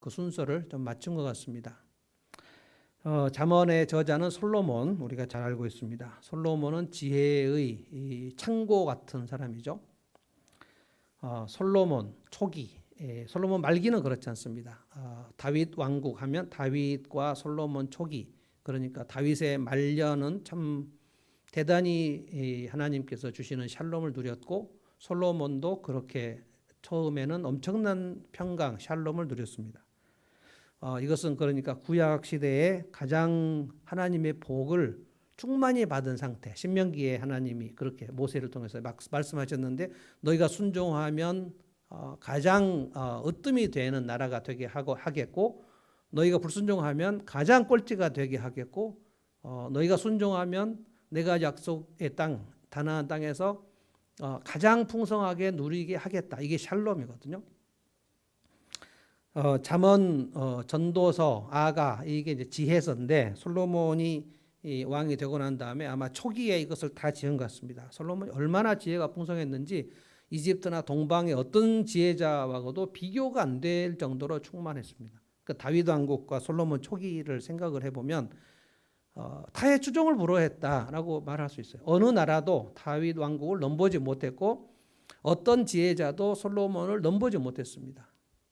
그 순서를 좀 맞춘 것 같습니다. 잠언의 저자는 솔로몬, 우리가 잘 알고 있습니다. 솔로몬은 지혜의 이 창고 같은 사람이죠. 솔로몬 초기, 솔로몬 말기는 그렇지 않습니다. 다윗 왕국 하면 다윗과 솔로몬 초기, 그러니까 다윗의 말년은 참 대단히 하나님께서 주시는 샬롬을 누렸고, 솔로몬도 그렇게 처음에는 엄청난 평강, 샬롬을 누렸습니다. 이것은 그러니까 구약 시대에 가장 하나님의 복을 충만히 받은 상태. 신명기에 하나님이 그렇게 모세를 통해서 말씀하셨는데, 너희가 순종하면 가장 으뜸이 되는 나라가 되게 하겠고, 너희가 불순종하면 가장 꼴찌가 되게 하겠고, 너희가 순종하면 내가 약속의 땅, 가나안 땅에서 가장 풍성하게 누리게 하겠다. 이게 샬롬이거든요. 잠언, 전도서, 아가, 이게 이제 지혜서인데, 솔로몬이 이 왕이 되고 난 다음에 아마 초기에 이것을 다 지은 것 같습니다. 솔로몬이 얼마나 지혜가 풍성했는지 이집트나 동방의 어떤 지혜자와도 비교가 안 될 정도로 충만했습니다. 그 다윗 왕국과 솔로몬 초기를 생각을 해보면 타의 추종을 불허했다라고 말할 수 있어요. 어느 나라도 다윗 왕국을 넘보지 못했고, 어떤 지혜자도 솔로몬을 넘보지 못했습니다.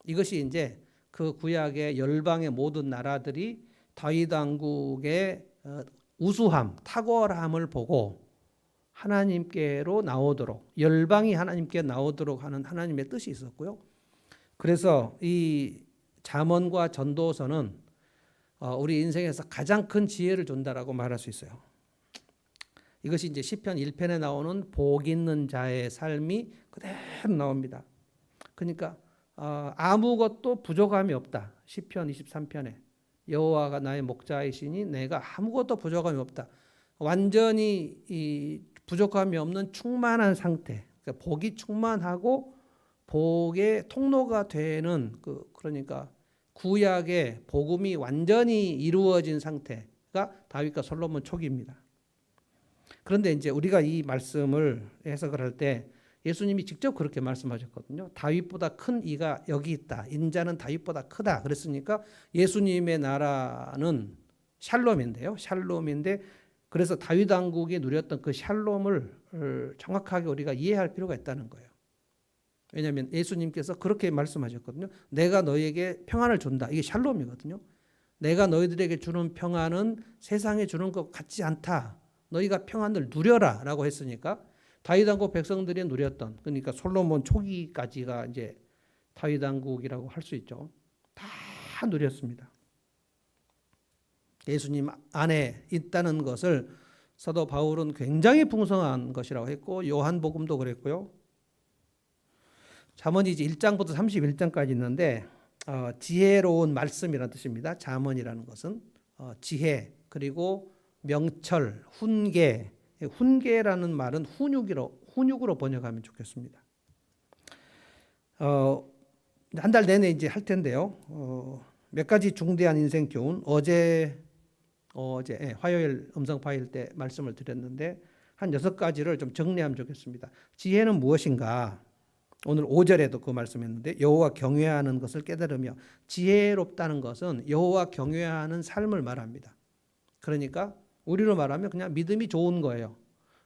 이것이 이제 그 구약의 열방의 모든 나라들이 다윗 왕국의 우수함, 탁월함을 보고 하나님께로 나오도록, 열방이 하나님께 나오도록 하는 하나님의 뜻이 있었고요. 그래서 이 잠언과 전도서는 우리 인생에서 가장 큰 지혜를 준다라고 말할 수 있어요. 이것이 이제 시편 1편에 나오는 복 있는 자의 삶이 그대로 나옵니다. 그러니까 아무것도 부족함이 없다. 시편 23편에 여호와가 나의 목자이시니 내가 아무것도 부족함이 없다. 완전히 이 부족함이 없는 충만한 상태. 그러니까 복이 충만하고 복의 통로가 되는 그러니까 구약의 복음이 완전히 이루어진 상태가 다윗과 솔로몬 초기입니다. 그런데 이제 우리가 이 말씀을 해석을 할 때 예수님이 직접 그렇게 말씀하셨거든요. 다윗보다 큰 이가 여기 있다. 인자는 다윗보다 크다. 그랬으니까 예수님의 나라는 샬롬인데요. 샬롬인데 그래서 다윗 왕국이 누렸던 그 샬롬을 정확하게 우리가 이해할 필요가 있다는 거예요. 왜냐하면 예수님께서 그렇게 말씀하셨거든요. 내가 너희에게 평안을 준다. 이게 샬롬이거든요. 내가 너희들에게 주는 평안은 세상에 주는 것 같지 않다. 너희가 평안을 누려라 라고 했으니까 다윗 왕국 백성들이 누렸던, 그러니까 솔로몬 초기까지가 이제 다윗 왕국이라고 할 수 있죠. 다 누렸습니다. 예수님 안에 있다는 것을 사도 바울은 굉장히 풍성한 것이라고 했고, 요한복음도 그랬고요. 잠언이 이제 1장부터 31장까지 있는데 지혜로운 말씀이라는 뜻입니다. 잠언이라는 것은 지혜, 그리고 명철, 훈계. 훈계라는 말은 훈육으로 번역하면 좋겠습니다. 한 달 내내 이제 할 텐데요. 몇 가지 중대한 인생 교훈, 어제 화요일 음성 파일 때 말씀을 드렸는데 한 6가지를 좀 정리하면 좋겠습니다. 지혜는 무엇인가? 오늘 5절에도 그 말씀했는데, 여호와 경외하는 것을 깨달으며, 지혜롭다는 것은 여호와 경외하는 삶을 말합니다. 그러니까 우리로 말하면 그냥 믿음이 좋은 거예요.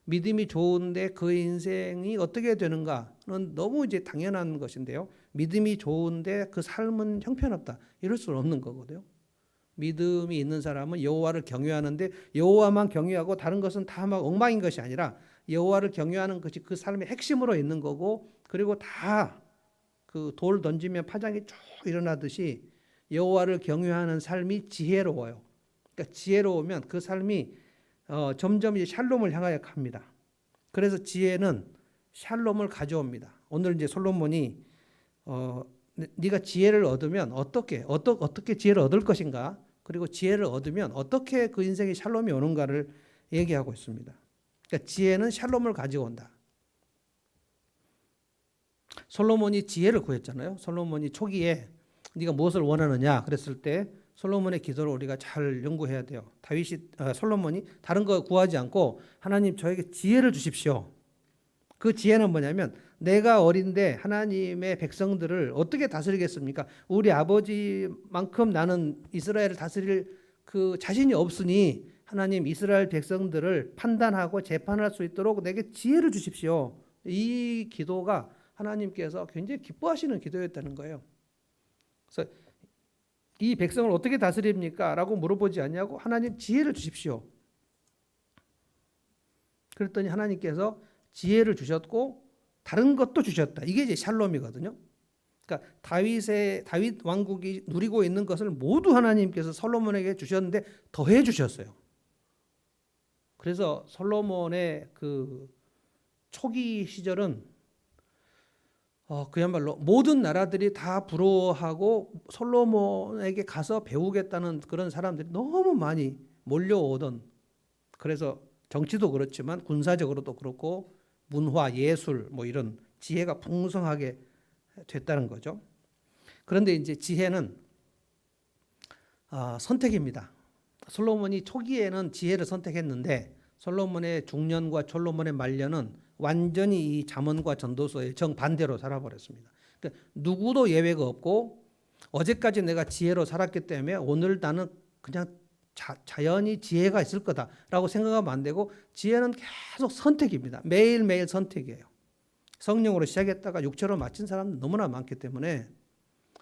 믿음이 좋은데 그 인생이 어떻게 되는가는 너무 이제 당연한 것인데요. 믿음이 좋은데 그 삶은 형편없다. 이럴 수는 없는 거거든요. 믿음이 있는 사람은 여호와를 경외하는데 여호와만 경외하고 다른 것은 다 막 엉망인 것이 아니라 여호와를 경외하는 것이 그 삶의 핵심으로 있는 거고, 그리고 다 그 돌 던지면 파장이 쭉 일어나듯이 여호와를 경외하는 삶이 지혜로워요. 그러니까 지혜로우면 그 삶이 점점 이제 샬롬을 향하여 갑니다. 그래서 지혜는 샬롬을 가져옵니다. 오늘 이제 솔로몬이 네가 지혜를 얻으면 어떻게 지혜를 얻을 것인가, 그리고 지혜를 얻으면 어떻게 그 인생에 샬롬이 오는가를 얘기하고 있습니다. 그러니까 지혜는 샬롬을 가져온다. 솔로몬이 지혜를 구했잖아요. 솔로몬이 초기에 네가 무엇을 원하느냐 그랬을 때 솔로몬의 기도를 우리가 잘 연구해야 돼요. 솔로몬이 다른 거 구하지 않고 하나님 저에게 지혜를 주십시오. 그 지혜는 뭐냐면 내가 어린데 하나님의 백성들을 어떻게 다스리겠습니까? 우리 아버지만큼 나는 이스라엘을 다스릴 그 자신이 없으니 하나님 이스라엘 백성들을 판단하고 재판할 수 있도록 내게 지혜를 주십시오. 이 기도가 하나님께서 굉장히 기뻐하시는 기도였다는 거예요. 그래서 이 백성을 어떻게 다스립니까? 라고 물어보지 않냐고 하나님 지혜를 주십시오. 그랬더니 하나님께서 지혜를 주셨고 다른 것도 주셨다. 이게 이제 샬롬이거든요. 그러니까 다윗 왕국이 누리고 있는 것을 모두 하나님께서 솔로몬에게 주셨는데 더해 주셨어요. 그래서 솔로몬의 그 초기 시절은 그야말로 모든 나라들이 다 부러워하고 솔로몬에게 가서 배우겠다는 그런 사람들이 너무 많이 몰려오던, 그래서 정치도 그렇지만 군사적으로도 그렇고 문화, 예술 뭐 이런 지혜가 풍성하게 됐다는 거죠. 그런데 이제 지혜는 선택입니다. 솔로몬이 초기에는 지혜를 선택했는데 솔로몬의 중년과 솔로몬의 말년은 완전히 이 잠언과 전도서의 정반대로 살아버렸습니다. 그러니까 누구도 예외가 없고 어제까지 내가 지혜로 살았기 때문에 오늘 나는 그냥 자연히 지혜가 있을 거다라고 생각하면 안 되고 지혜는 계속 선택입니다. 매일매일 선택이에요. 성령으로 시작했다가 육체로 마친 사람은 너무나 많기 때문에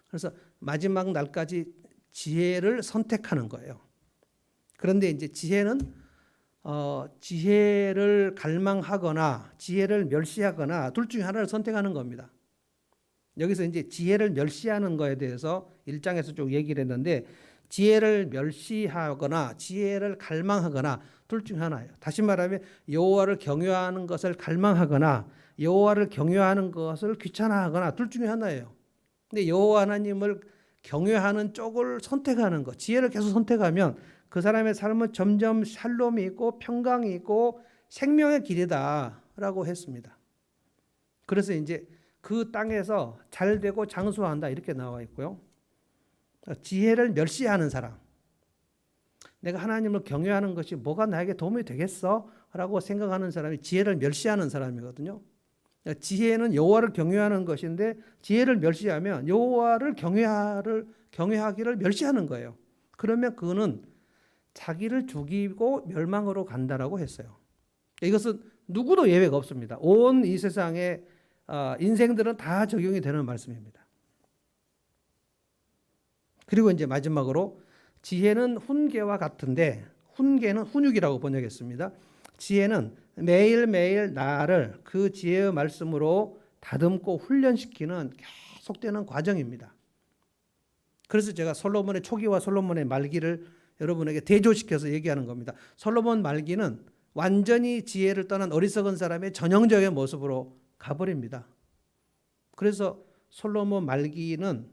그래서 마지막 날까지 지혜를 선택하는 거예요. 그런데 이제 지혜는 지혜를 갈망하거나 지혜를 멸시하거나 둘 중에 하나를 선택하는 겁니다. 여기서 이제 지혜를 멸시하는 거에 대해서 1장에서 쭉 얘기를 했는데 지혜를 멸시하거나 지혜를 갈망하거나 둘 중에 하나예요. 다시 말하면 여호와를 경외하는 것을 갈망하거나 여호와를 경외하는 것을 귀찮아하거나 둘 중에 하나예요. 근데 여호와 하나님을 경외하는 쪽을 선택하는 것, 지혜를 계속 선택하면 그 사람의 삶은 점점 샬롬이 있고 평강이 있고 생명의 길이다라고 했습니다. 그래서 이제 그 땅에서 잘 되고 장수한다 이렇게 나와 있고요. 지혜를 멸시하는 사람, 내가 하나님을 경외하는 것이 뭐가 나에게 도움이 되겠어? 라고 생각하는 사람이 지혜를 멸시하는 사람이거든요. 지혜는 여호와를 경외하는 것인데 지혜를 멸시하면 여호와를 경외하기를 멸시하는 거예요. 그러면 그는 자기를 죽이고 멸망으로 간다라고 했어요. 이것은 누구도 예외가 없습니다. 온 이 세상의 인생들은 다 적용이 되는 말씀입니다. 그리고 이제 마지막으로 지혜는 훈계와 같은데 훈계는 훈육이라고 번역했습니다. 지혜는 매일매일 나를 그 지혜의 말씀으로 다듬고 훈련시키는 계속되는 과정입니다. 그래서 제가 솔로몬의 초기와 솔로몬의 말기를 여러분에게 대조시켜서 얘기하는 겁니다. 솔로몬 말기는 완전히 지혜를 떠난 어리석은 사람의 전형적인 모습으로 가버립니다. 그래서 솔로몬 말기는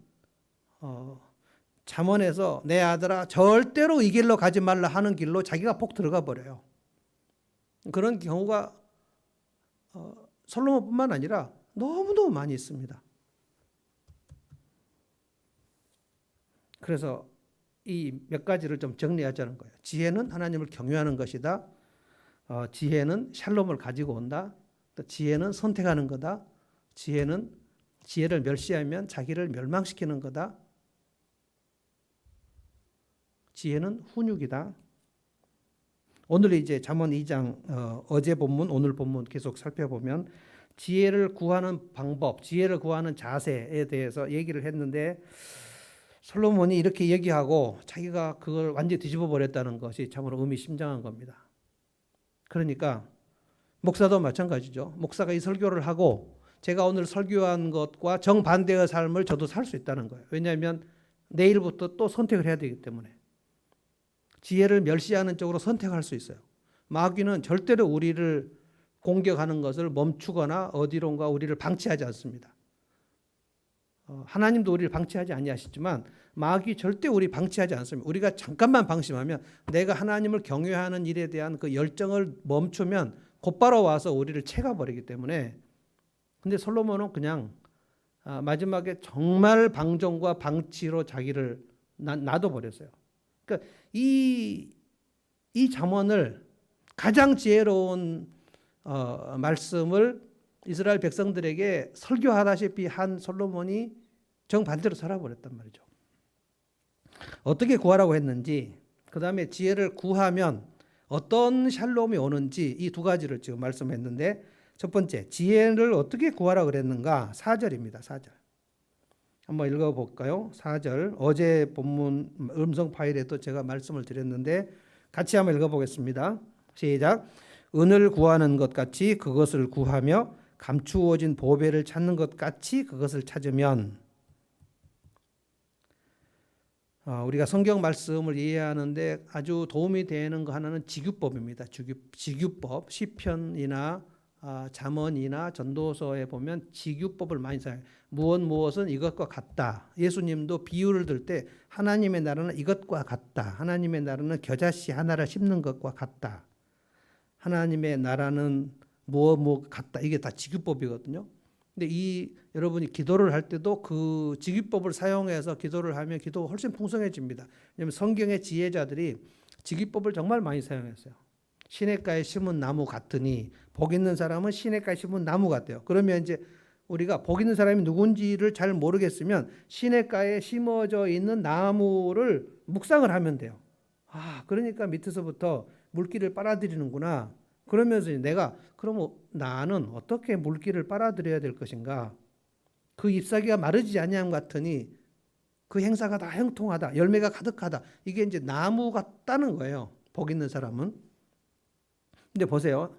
잠언에서 내 아들아 절대로 이 길로 가지 말라 하는 길로 자기가 폭 들어가 버려요. 그런 경우가 솔로몬뿐만 아니라 너무너무 많이 있습니다. 그래서 이 몇 가지를 좀 정리하자는 거예요. 지혜는 하나님을 경외하는 것이다. 지혜는 샬롬을 가지고 온다. 또 지혜는 선택하는 거다. 지혜는 지혜를 멸시하면 자기를 멸망시키는 거다. 지혜는 훈육이다. 오늘 이제 잠언 2장 어제 본문 오늘 본문 계속 살펴보면 지혜를 구하는 방법, 지혜를 구하는 자세에 대해서 얘기를 했는데 솔로몬이 이렇게 얘기하고 자기가 그걸 완전히 뒤집어 버렸다는 것이 참으로 의미심장한 겁니다. 그러니까 목사도 마찬가지죠. 목사가 이 설교를 하고 제가 오늘 설교한 것과 정반대의 삶을 저도 살 수 있다는 거예요. 왜냐하면 내일부터 또 선택을 해야 되기 때문에. 지혜를 멸시하는 쪽으로 선택할 수 있어요. 마귀는 절대로 우리를 공격하는 것을 멈추거나 어디론가 우리를 방치하지 않습니다. 하나님도 우리를 방치하지 아니하시지만 마귀 절대 우리 방치하지 않습니다. 우리가 잠깐만 방심하면 내가 하나님을 경외하는 일에 대한 그 열정을 멈추면 곧바로 와서 우리를 채가버리기 때문에. 근데 솔로몬은 그냥 마지막에 정말 방종과 방치로 자기를 놔둬버렸어요. 그러니까 이 잠언을 가장 지혜로운 말씀을 이스라엘 백성들에게 설교하다시피 한 솔로몬이 정반대로 살아버렸단 말이죠. 어떻게 구하라고 했는지, 그 다음에 지혜를 구하면 어떤 샬롬이 오는지, 이 두 가지를 지금 말씀했는데, 첫 번째, 지혜를 어떻게 구하라 그랬는가? 4절입니다. 4절. 한번 읽어볼까요? 4절. 어제 본문 음성 파일에도 제가 말씀을 드렸는데 같이 한번 읽어보겠습니다. 시작. 은을 구하는 것 같이 그것을 구하며 감추어진 보배를 찾는 것 같이 그것을 찾으면. 우리가 성경 말씀을 이해하는데 아주 도움이 되는 거 하나는 직유법입니다. 직유법. 시편이나 잠언이나 전도서에 보면 직유법을 많이 사용해요. 무엇은 이것과 같다. 예수님도 비유를 들 때 하나님의 나라는 이것과 같다. 하나님의 나라는 겨자씨 하나를 심는 것과 같다. 하나님의 나라는 무엇 같다. 이게 다 직유법이거든요. 근데 여러분이 기도를 할 때도 그 직유법을 사용해서 기도를 하면 기도가 훨씬 풍성해집니다. 왜냐하면 성경의 지혜자들이 직유법을 정말 많이 사용했어요. 시냇가에 심은 나무 같으니 복 있는 사람은 시냇가에 심은 나무 같대요. 그러면 이제 우리가 복 있는 사람이 누군지를 잘 모르겠으면 시냇가에 심어져 있는 나무를 묵상을 하면 돼요. 그러니까 밑에서부터 물기를 빨아들이는구나. 그러면서 그러면 나는 어떻게 물기를 빨아들여야 될 것인가? 그 잎사귀가 마르지 아니함 같으니 그 행사가 다 형통하다. 열매가 가득하다. 이게 이제 나무 같다는 거예요. 복 있는 사람은. 근데 보세요.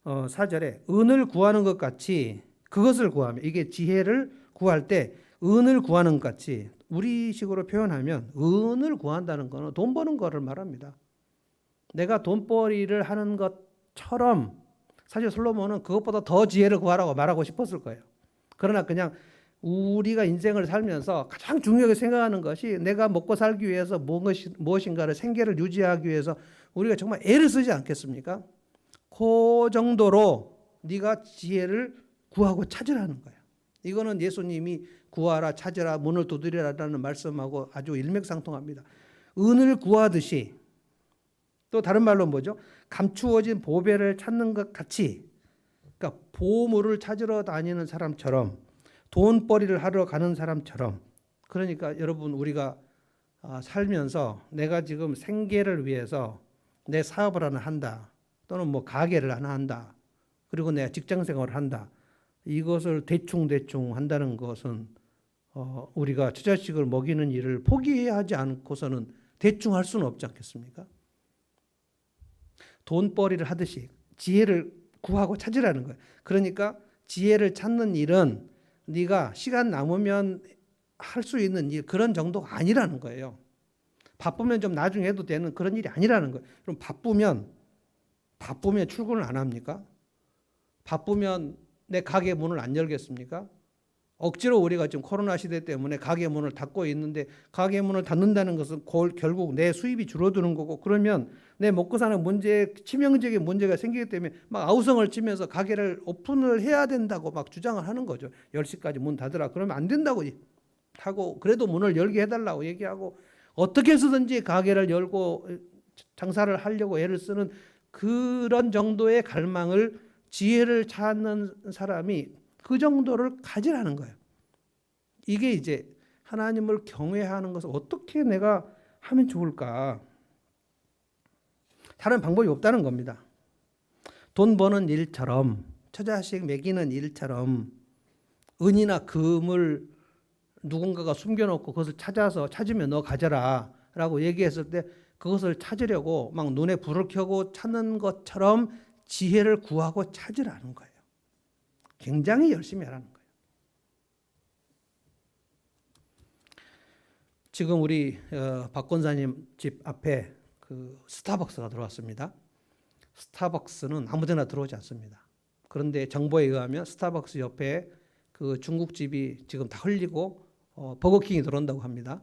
4절에 은을 구하는 것 같이 그것을 구하면, 이게 지혜를 구할 때 은을 구하는 것 같이, 우리식으로 표현하면 은을 구한다는 것은 돈 버는 거를 말합니다. 내가 돈벌이를 하는 것처럼 사실 솔로몬은 그것보다 더 지혜를 구하라고 말하고 싶었을 거예요. 그러나 그냥 우리가 인생을 살면서 가장 중요하게 생각하는 것이 내가 먹고 살기 위해서 무엇인가를 생계를 유지하기 위해서 우리가 정말 애를 쓰지 않겠습니까? 그 정도로 네가 지혜를 구하고 찾으라는 거예요. 이거는 예수님이 구하라 찾으라 문을 두드리라라는 말씀하고 아주 일맥상통합니다. 은을 구하듯이, 또 다른 말로 뭐죠? 감추어진 보배를 찾는 것 같이, 그러니까 보물을 찾으러 다니는 사람처럼, 돈벌이를 하러 가는 사람처럼. 그러니까 여러분, 우리가 살면서 내가 지금 생계를 위해서 내 사업을 하나 한다, 또는 뭐 가게를 하나 한다, 그리고 내가 직장 생활을 한다. 이것을 대충 한다는 것은 우리가 처자식을 먹이는 일을 포기해야 하지 않고서는 대충 할 수는 없지 않겠습니까? 돈벌이를 하듯이 지혜를 구하고 찾으라는 거예요. 그러니까 지혜를 찾는 일은 네가 시간 남으면 할 수 있는 일, 그런 정도가 아니라는 거예요. 바쁘면 좀 나중에 해도 되는 그런 일이 아니라는 거예요. 그럼 바쁘면 출근을 안 합니까? 바쁘면 내 가게 문을 안 열겠습니까? 억지로 우리가 지금 코로나 시대 때문에 가게 문을 닫고 있는데, 가게 문을 닫는다는 것은 결국 내 수입이 줄어드는 거고, 그러면 내 먹고 사는 치명적인 문제가 생기기 때문에 막 아우성을 치면서 가게를 오픈을 해야 된다고 막 주장을 하는 거죠. 10시까지 문 닫으라. 그러면 안 된다고 하고, 그래도 문을 열게 해달라고 얘기하고, 어떻게 해서든지 가게를 열고 장사를 하려고 애를 쓰는 그런 정도의 갈망을, 지혜를 찾는 사람이 그 정도를 가지라는 거예요. 이게 이제 하나님을 경외하는 것을 어떻게 내가 하면 좋을까? 다른 방법이 없다는 겁니다. 돈 버는 일처럼, 처자식 먹이는 일처럼 은이나 금을 누군가가 숨겨놓고 그것을 찾으면 너 가져라 라고 얘기했을 때 그것을 찾으려고 막 눈에 불을 켜고 찾는 것처럼 지혜를 구하고 찾으라는 거예요. 굉장히 열심히 하라는 거예요. 지금 우리 박 권사님 집 앞에 그 스타벅스가 들어왔습니다. 스타벅스는 아무데나 들어오지 않습니다. 그런데 정보에 의하면 스타벅스 옆에 그 중국집이 지금 다 흘리고 버거킹이 들어온다고 합니다.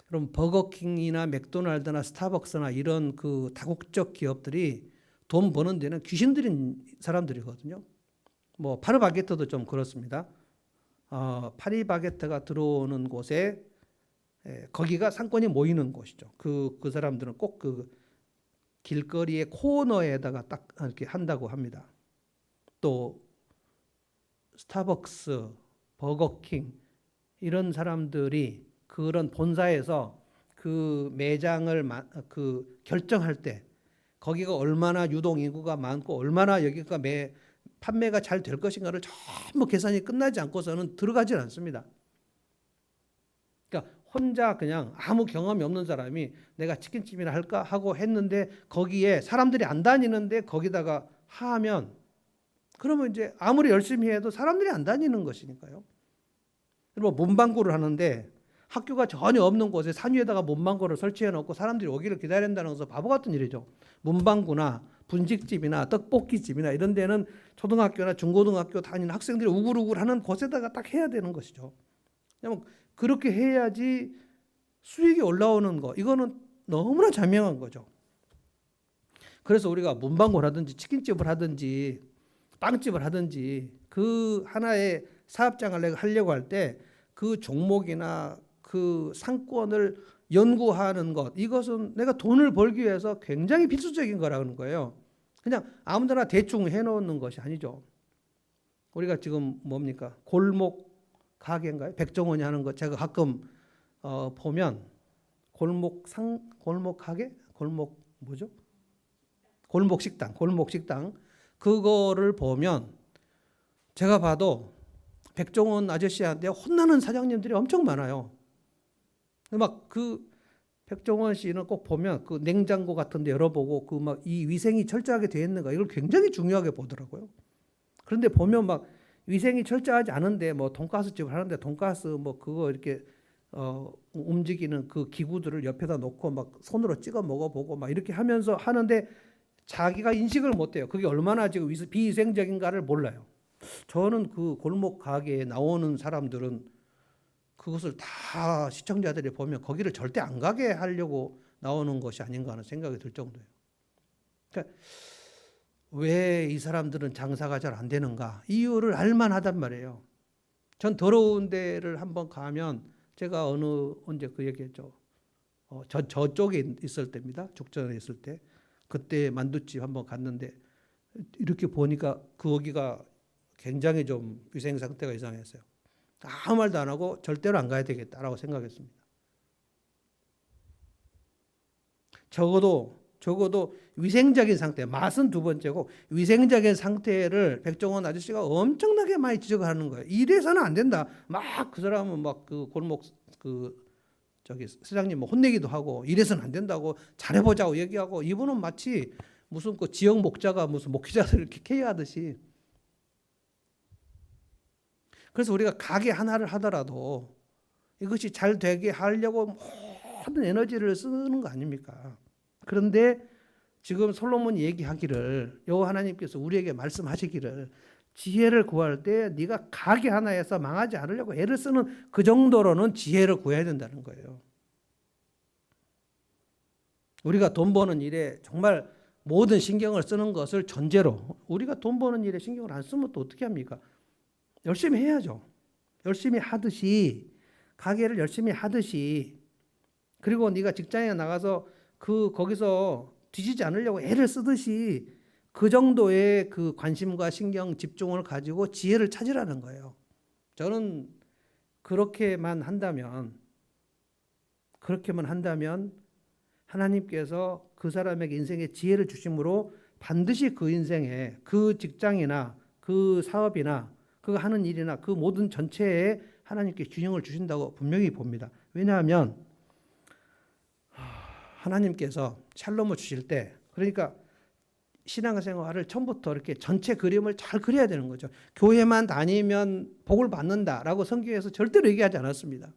그럼 버거킹이나 맥도날드나 스타벅스나 이런 그 다국적 기업들이 돈 버는 데는 귀신 들인 사람들이거든요. 뭐 파리바게뜨도 좀 그렇습니다. 파리바게뜨가 들어오는 곳에 거기가 상권이 모이는 곳이죠. 그 사람들은 꼭 그 길거리의 코너에다가 딱 이렇게 한다고 합니다. 또 스타벅스, 버거킹 이런 사람들이 그런 본사에서 그 매장을 결정할 때 거기가 얼마나 유동 인구가 많고 얼마나 여기가 판매가 잘 될 것인가를 전부 계산이 끝나지 않고서는 들어가질 않습니다. 그러니까 혼자 그냥 아무 경험이 없는 사람이 내가 치킨집이나 할까 하고 했는데 거기에 사람들이 안 다니는데 거기다가 하면 그러면 이제 아무리 열심히 해도 사람들이 안 다니는 것이니까요. 그리고 문방구를 하는데 학교가 전혀 없는 곳에 산 위에다가 문방구를 설치해 놓고 사람들이 오기를 기다린다는 것은 바보 같은 일이죠. 문방구나 분식집이나 떡볶이집이나 이런 데는 초등학교나 중고등학교 다니는 학생들이 우글우글 하는 곳에다가 딱 해야 되는 것이죠. 왜냐면 그렇게 해야지 수익이 올라오는 거, 이거는 너무나 자명한 거죠. 그래서 우리가 문방구를 하든지 치킨집을 하든지 빵집을 하든지 그 하나의 사업장을 하려고 할 때 그 종목이나 그 상권을 연구하는 것, 이것은 내가 돈을 벌기 위해서 굉장히 필수적인 거라는 거예요. 그냥 아무데나 대충 해놓는 것이 아니죠. 우리가 지금 뭡니까? 골목 가게인가요? 백종원이 하는 것 제가 가끔 보면 골목 가게? 골목 뭐죠? 골목 식당 그거를 보면 제가 봐도 백종원 아저씨한테 혼나는 사장님들이 엄청 많아요. 막 그 백종원 씨는 꼭 보면 그 냉장고 같은 데 열어보고 그 막 이 위생이 철저하게 되어 있는가 이걸 굉장히 중요하게 보더라고요. 그런데 보면 막 위생이 철저하지 않은데 뭐 돈가스 집을 하는데 돈가스 뭐 그거 이렇게 움직이는 그 기구들을 옆에다 놓고 막 손으로 찍어 먹어보고 막 이렇게 하면서 하는데 자기가 인식을 못해요. 그게 얼마나 지금 비위생적인가를 몰라요. 저는 그 골목 가게에 나오는 사람들은 그것을 다 시청자들이 보면 거기를 절대 안 가게 하려고 나오는 것이 아닌가 하는 생각이 들 정도예요. 그러니까 왜 이 사람들은 장사가 잘 안 되는가? 이유를 알만하단 말이에요. 전 더러운 데를 한번 가면 제가 언제 그 얘기했죠. 저쪽에 있을 때입니다. 죽전에 있을 때. 그때 만두집 한번 갔는데 이렇게 보니까 거기가 굉장히 좀 위생 상태가 이상했어요. 아무 말도 안 하고 절대로 안 가야 되겠다라고 생각했습니다. 적어도 위생적인 상태, 맛은 두 번째고 위생적인 상태를 백종원 아저씨가 엄청나게 많이 지적을 하는 거예요. 이래서는 안 된다. 막 그 사람은 막 그 골목 사장님 뭐 혼내기도 하고 이래서는 안 된다고 잘해보자고 얘기하고 이분은 마치 무슨 그 지역 목자가 무슨 목회자들 이렇게 케어하듯이. 그래서 우리가 가게 하나를 하더라도 이것이 잘 되게 하려고 모든 에너지를 쓰는 거 아닙니까? 그런데 지금 솔로몬이 얘기하기를 여호와 하나님께서 우리에게 말씀하시기를 지혜를 구할 때 네가 가게 하나에서 망하지 않으려고 애를 쓰는 그 정도로는 지혜를 구해야 된다는 거예요. 우리가 돈 버는 일에 정말 모든 신경을 쓰는 것을 전제로 우리가 돈 버는 일에 신경을 안 쓰면 또 어떻게 합니까? 열심히 해야죠. 열심히 하듯이 가게를 열심히 하듯이 그리고 네가 직장에 나가서 거기서 뒤지지 않으려고 애를 쓰듯이 그 정도의 그 관심과 신경 집중을 가지고 지혜를 찾으라는 거예요. 저는 그렇게만 한다면 하나님께서 그 사람에게 인생의 지혜를 주심으로 반드시 그 인생에 그 직장이나 그 사업이나 그 하는 일이나 그 모든 전체에 하나님께 균형을 주신다고 분명히 봅니다. 왜냐하면 하나님께서 샬롬을 주실 때 그러니까 신앙생활을 처음부터 이렇게 전체 그림을 잘 그려야 되는 거죠. 교회만 다니면 복을 받는다라고 성경에서 절대로 얘기하지 않았습니다.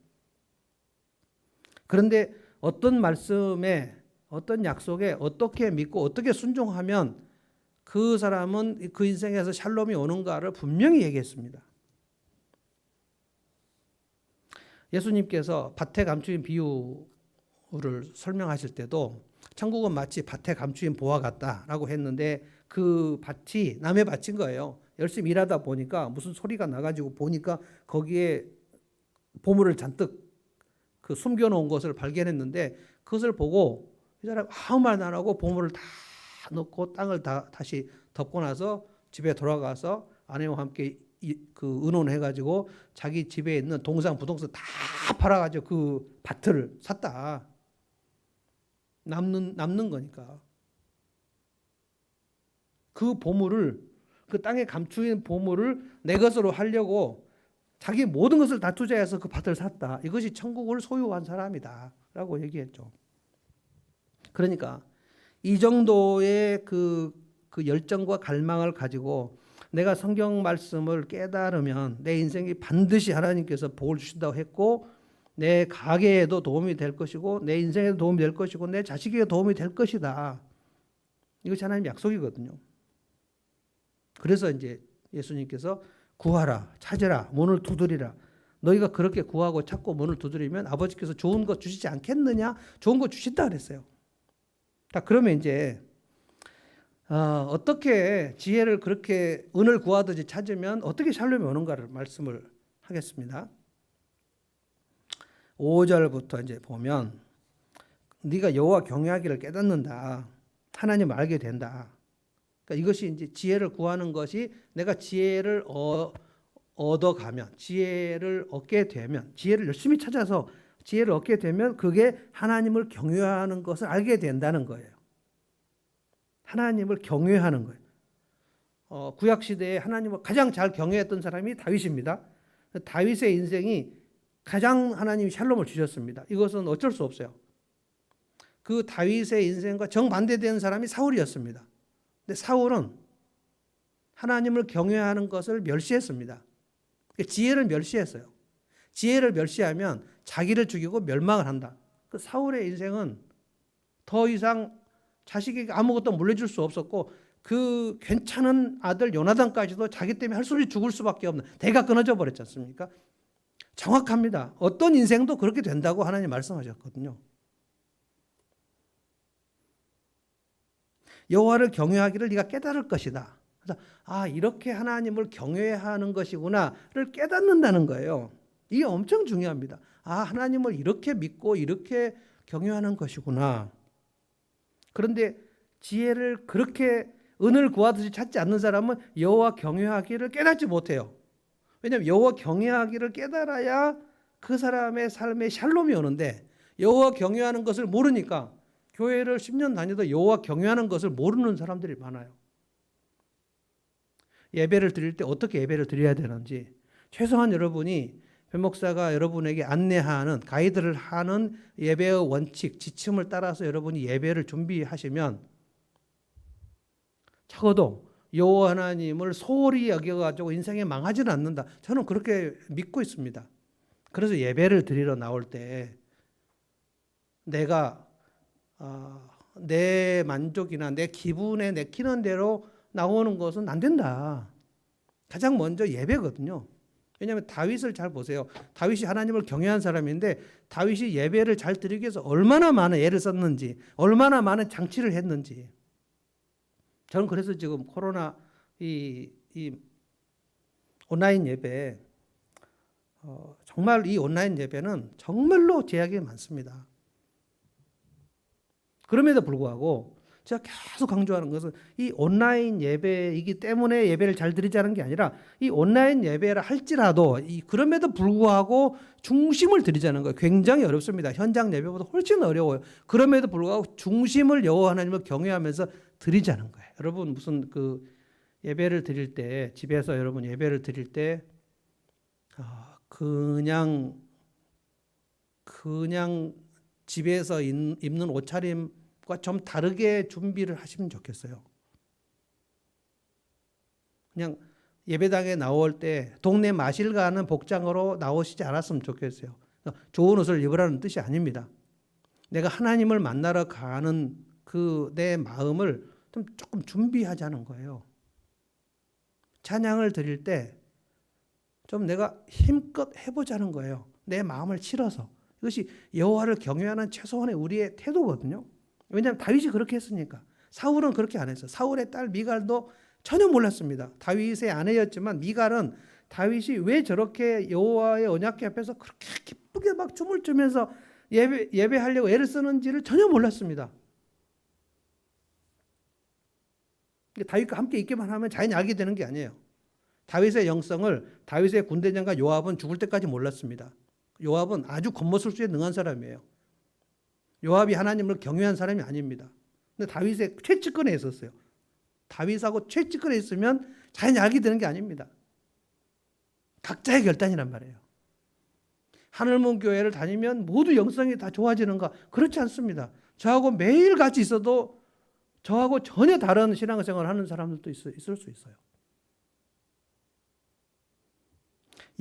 그런데 어떤 말씀에 어떤 약속에 어떻게 믿고 어떻게 순종하면 그 사람은 그 인생에서 샬롬이 오는가를 분명히 얘기했습니다. 예수님께서 밭에 감추인 비유를 설명하실 때도 천국은 마치 밭에 감추인 보화 같다라고 했는데 그 밭이 남의 밭인 거예요. 열심히 일하다 보니까 무슨 소리가 나가지고 보니까 거기에 보물을 잔뜩 그 숨겨놓은 것을 발견했는데 그것을 보고 이 사람 아무 말도 안 하고 보물을 다 넣고 땅을 다시 덮고 나서 집에 돌아가서 아내와 함께 그 의논해가지고 자기 집에 있는 동산 부동산 다 팔아가지고 그 밭을 샀다. 남는 거니까. 그 보물을, 그 땅에 감추인 보물을 내 것으로 하려고 자기 모든 것을 다 투자해서 그 밭을 샀다. 이것이 천국을 소유한 사람이다 라고 얘기했죠. 그러니까 이 정도의 그 열정과 갈망을 가지고 내가 성경 말씀을 깨달으면 내 인생이 반드시 하나님께서 복을 주신다고 했고, 내 가게에도 도움이 될 것이고, 내 인생에도 도움이 될 것이고, 내 자식에게 도움이 될 것이다. 이것이 하나님의 약속이거든요. 그래서 이제 예수님께서 구하라, 찾으라, 문을 두드리라. 너희가 그렇게 구하고 찾고 문을 두드리면 아버지께서 좋은 것 주시지 않겠느냐? 좋은 것 주신다 그랬어요. 자, 그러면 이제 어떻게 지혜를 그렇게 은을 구하듯이 찾으면 어떻게 샬롬이 오는가를 말씀을 하겠습니다. 5절부터 이제 보면 네가 여호와 경외하기를 깨닫는다. 하나님을 알게 된다. 그러니까 이것이 이제 지혜를 구하는 것이 내가 지혜를 얻어가면, 지혜를 얻게 되면, 지혜를 열심히 찾아서 지혜를 얻게 되면 그게 하나님을 경외하는 것을 알게 된다는 거예요. 하나님을 경외하는 거예요. 구약 시대에 하나님을 가장 잘 경외했던 사람이 다윗입니다. 다윗의 인생이 가장 하나님이 샬롬을 주셨습니다. 이것은 어쩔 수 없어요. 그 다윗의 인생과 정반대되는 사람이 사울이었습니다. 근데 사울은 하나님을 경외하는 것을 멸시했습니다. 지혜를 멸시했어요. 지혜를 멸시하면 자기를 죽이고 멸망을 한다. 그 사울의 인생은 더 이상 자식에게 아무것도 물려줄 수 없었고, 그 괜찮은 아들 요나단까지도 자기 때문에 할 소리 죽을 수밖에 없는, 대가 끊어져 버렸지 않습니까? 정확합니다. 어떤 인생도 그렇게 된다고 하나님 말씀하셨거든요. 여호와를 경외하기를 네가 깨달을 것이다. 그래서 이렇게 하나님을 경외하는 것이구나를 깨닫는다는 거예요. 이게 엄청 중요합니다. 하나님을 이렇게 믿고 이렇게 경외하는 것이구나. 그런데 지혜를 그렇게 은을 구하듯이 찾지 않는 사람은 여호와 경외하기를 깨닫지 못해요. 왜냐하면 여호와 경외하기를 깨달아야 그 사람의 삶에 샬롬이 오는데, 여호와 경외하는 것을 모르니까 교회를 10년 다녀도 여호와 경외하는 것을 모르는 사람들이 많아요. 예배를 드릴 때 어떻게 예배를 드려야 되는지 최소한 여러분이 변 목사가 여러분에게 안내하는, 가이드를 하는 예배의 원칙, 지침을 따라서 여러분이 예배를 준비하시면 적어도 여호와 하나님을 소홀히 여겨가지고 인생에 망하지는 않는다. 저는 그렇게 믿고 있습니다. 그래서 예배를 드리러 나올 때 내가 내 만족이나 내 기분에 내키는 대로 나오는 것은 안 된다. 가장 먼저 예배거든요. 왜냐하면 다윗을 잘 보세요. 다윗이 하나님을 경외한 사람인데 다윗이 예배를 잘 드리기 위해서 얼마나 많은 애를 썼는지, 얼마나 많은 장치를 했는지. 저는 그래서 지금 코로나 이 온라인 예배, 정말 이 온라인 예배는 정말로 제약이 많습니다. 그럼에도 불구하고 제가 계속 강조하는 것은 이 온라인 예배이기 때문에 예배를 잘 드리자는 게 아니라, 이 온라인 예배를 할지라도 그럼에도 불구하고 중심을 드리자는 거예요. 굉장히 어렵습니다. 현장 예배보다 훨씬 어려워요. 그럼에도 불구하고 중심을 여호와 하나님을 경외하면서 드리자는 거예요. 여러분 무슨 그 예배를 드릴 때, 집에서 여러분 예배를 드릴 때 그냥 집에서 입는 옷차림과 좀 다르게 준비를 하시면 좋겠어요. 그냥 예배당에 나올 때 동네 마실 가는 복장으로 나오시지 않았으면 좋겠어요. 좋은 옷을 입으라는 뜻이 아닙니다. 내가 하나님을 만나러 가는 그 내 마음을 조금 준비하자는 거예요. 찬양을 드릴 때 좀 내가 힘껏 해보자는 거예요. 내 마음을 실어서. 이것이 여호와를 경외하는 최소한의 우리의 태도거든요. 왜냐하면 다윗이 그렇게 했으니까. 사울은 그렇게 안 했어요. 사울의 딸 미갈도 전혀 몰랐습니다. 다윗의 아내였지만 미갈은 다윗이 왜 저렇게 여호와의 언약궤 앞에서 그렇게 기쁘게 막 춤을 추면서 예배하려고 애를 쓰는지를 전혀 몰랐습니다. 다윗과 함께 있기만 하면 자연히 알게 되는 게 아니에요. 다윗의 영성을 다윗의 군대장과 요압은 죽을 때까지 몰랐습니다. 요압은 아주 겉모술수에 능한 사람이에요. 요압이 하나님을 경외한 사람이 아닙니다. 근데 다윗의 최측근에 있었어요. 다윗하고 최측근에 있으면 자연히 알게 되는 게 아닙니다. 각자의 결단이란 말이에요. 하늘문 교회를 다니면 모두 영성이 다 좋아지는가? 그렇지 않습니다. 저하고 매일 같이 있어도 저하고 전혀 다른 신앙생활을 하는 사람들도 있을 수 있어요.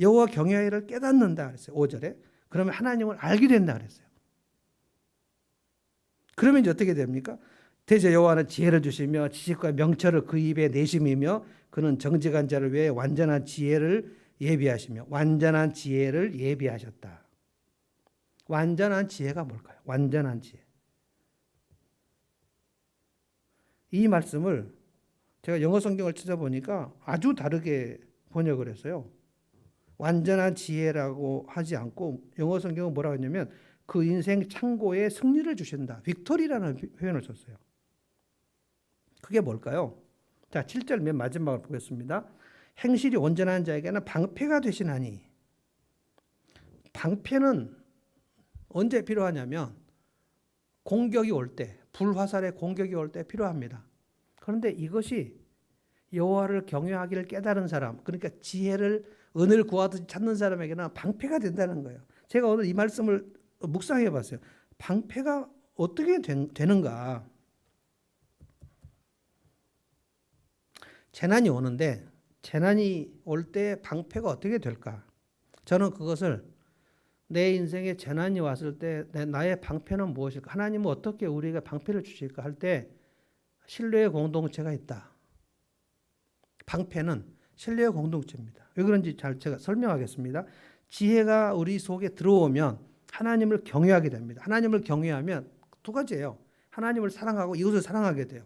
여호와 경외를 깨닫는다 그랬어요. 5절에. 그러면 하나님을 알게 된다 그랬어요. 그러면 이제 어떻게 됩니까? 대저 여호와는 지혜를 주시며 지식과 명철을 그 입에 내심이며 그는 정직한 자를 위해 완전한 지혜를 예비하시며 완전한 지혜를 예비하셨다. 완전한 지혜가 뭘까요? 완전한 지혜. 이 말씀을 제가 영어 성경을 찾아보니까 아주 다르게 번역을 했어요. 완전한 지혜라고 하지 않고 영어 성경은 뭐라고 했냐면 그 인생 창고에 승리를 주신다. 빅토리라는 표현을 썼어요. 그게 뭘까요? 자, 7절 맨 마지막을 보겠습니다. 행실이 온전한 자에게는 방패가 되시나니. 방패는 언제 필요하냐면 공격이 올 때, 불화살의 공격이 올 때 필요합니다. 그런데 이것이 여호와를 경외하기를 깨달은 사람, 그러니까 지혜를 은을 구하듯이 찾는 사람에게는 방패가 된다는 거예요. 제가 오늘 이 말씀을 묵상해 봤어요. 방패가 어떻게 되는가? 재난이 오는데 재난이 올 때 방패가 어떻게 될까? 저는 그것을 내 인생에 재난이 왔을 때 나의 방패는 무엇일까? 하나님은 어떻게 우리에게 방패를 주실까 할 때 신뢰의 공동체가 있다. 방패는 신뢰의 공동체입니다. 왜 그런지 제가 설명하겠습니다. 지혜가 우리 속에 들어오면 하나님을 경외하게 됩니다. 하나님을 경외하면 두 가지예요. 하나님을 사랑하고 이웃을 사랑하게 돼요.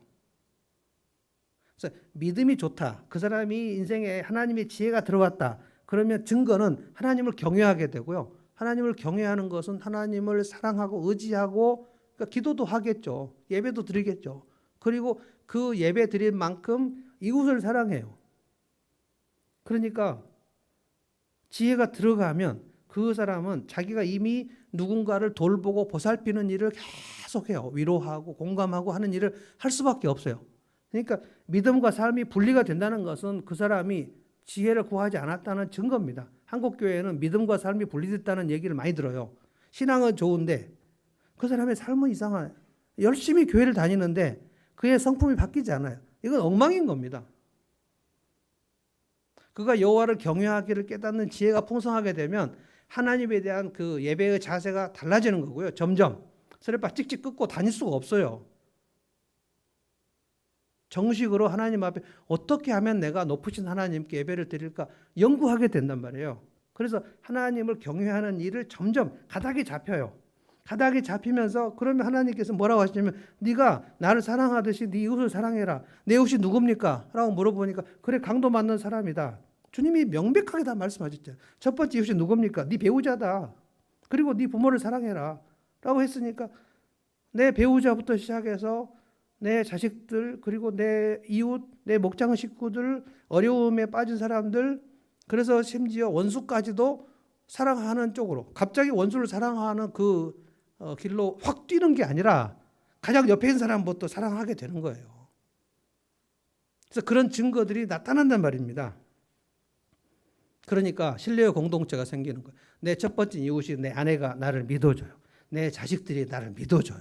그래서 믿음이 좋다. 그 사람이 인생에 하나님의 지혜가 들어왔다. 그러면 증거는 하나님을 경외하게 되고요. 하나님을 경외하는 것은 하나님을 사랑하고 의지하고 그러니까 기도도 하겠죠. 예배도 드리겠죠. 그리고 그 예배 드릴 만큼 이웃을 사랑해요. 그러니까 지혜가 들어가면 그 사람은 자기가 이미 누군가를 돌보고 보살피는 일을 계속해요. 위로하고 공감하고 하는 일을 할 수밖에 없어요. 그러니까 믿음과 삶이 분리가 된다는 것은 그 사람이 지혜를 구하지 않았다는 증거입니다. 한국 교회는 믿음과 삶이 분리됐다는 얘기를 많이 들어요. 신앙은 좋은데 그 사람의 삶은 이상해요. 열심히 교회를 다니는데 그의 성품이 바뀌지 않아요. 이건 엉망인 겁니다. 그가 여호와를 경외하기를 깨닫는 지혜가 풍성하게 되면 하나님에 대한 그 예배의 자세가 달라지는 거고요. 점점 스레빠 찍찍 끊고 다닐 수가 없어요. 정식으로 하나님 앞에 어떻게 하면 내가 높으신 하나님께 예배를 드릴까 연구하게 된단 말이에요. 그래서 하나님을 경외하는 일을 점점 가닥이 잡혀요. 가닥이 잡히면서 그러면 하나님께서 뭐라고 하시냐면 네가 나를 사랑하듯이 네 이웃을 사랑해라. 내 이웃이 누굽니까? 라고 물어보니까 그래 강도 맞는 사람이다. 주님이 명백하게 다 말씀하셨죠. 첫 번째 이웃이 누굽니까? 네 배우자다. 그리고 네 부모를 사랑해라. 라고 했으니까 내 배우자부터 시작해서 내 자식들 그리고 내 이웃, 내 목장 식구들, 어려움에 빠진 사람들 그래서 심지어 원수까지도 사랑하는 쪽으로 갑자기 원수를 사랑하는 그 길로 확 뛰는 게 아니라 가장 옆에 있는 사람부터 사랑하게 되는 거예요. 그래서 그런 증거들이 나타난단 말입니다. 그러니까 신뢰의 공동체가 생기는 거예요. 내 첫 번째 이웃이 내 아내가 나를 믿어줘요. 내 자식들이 나를 믿어줘요.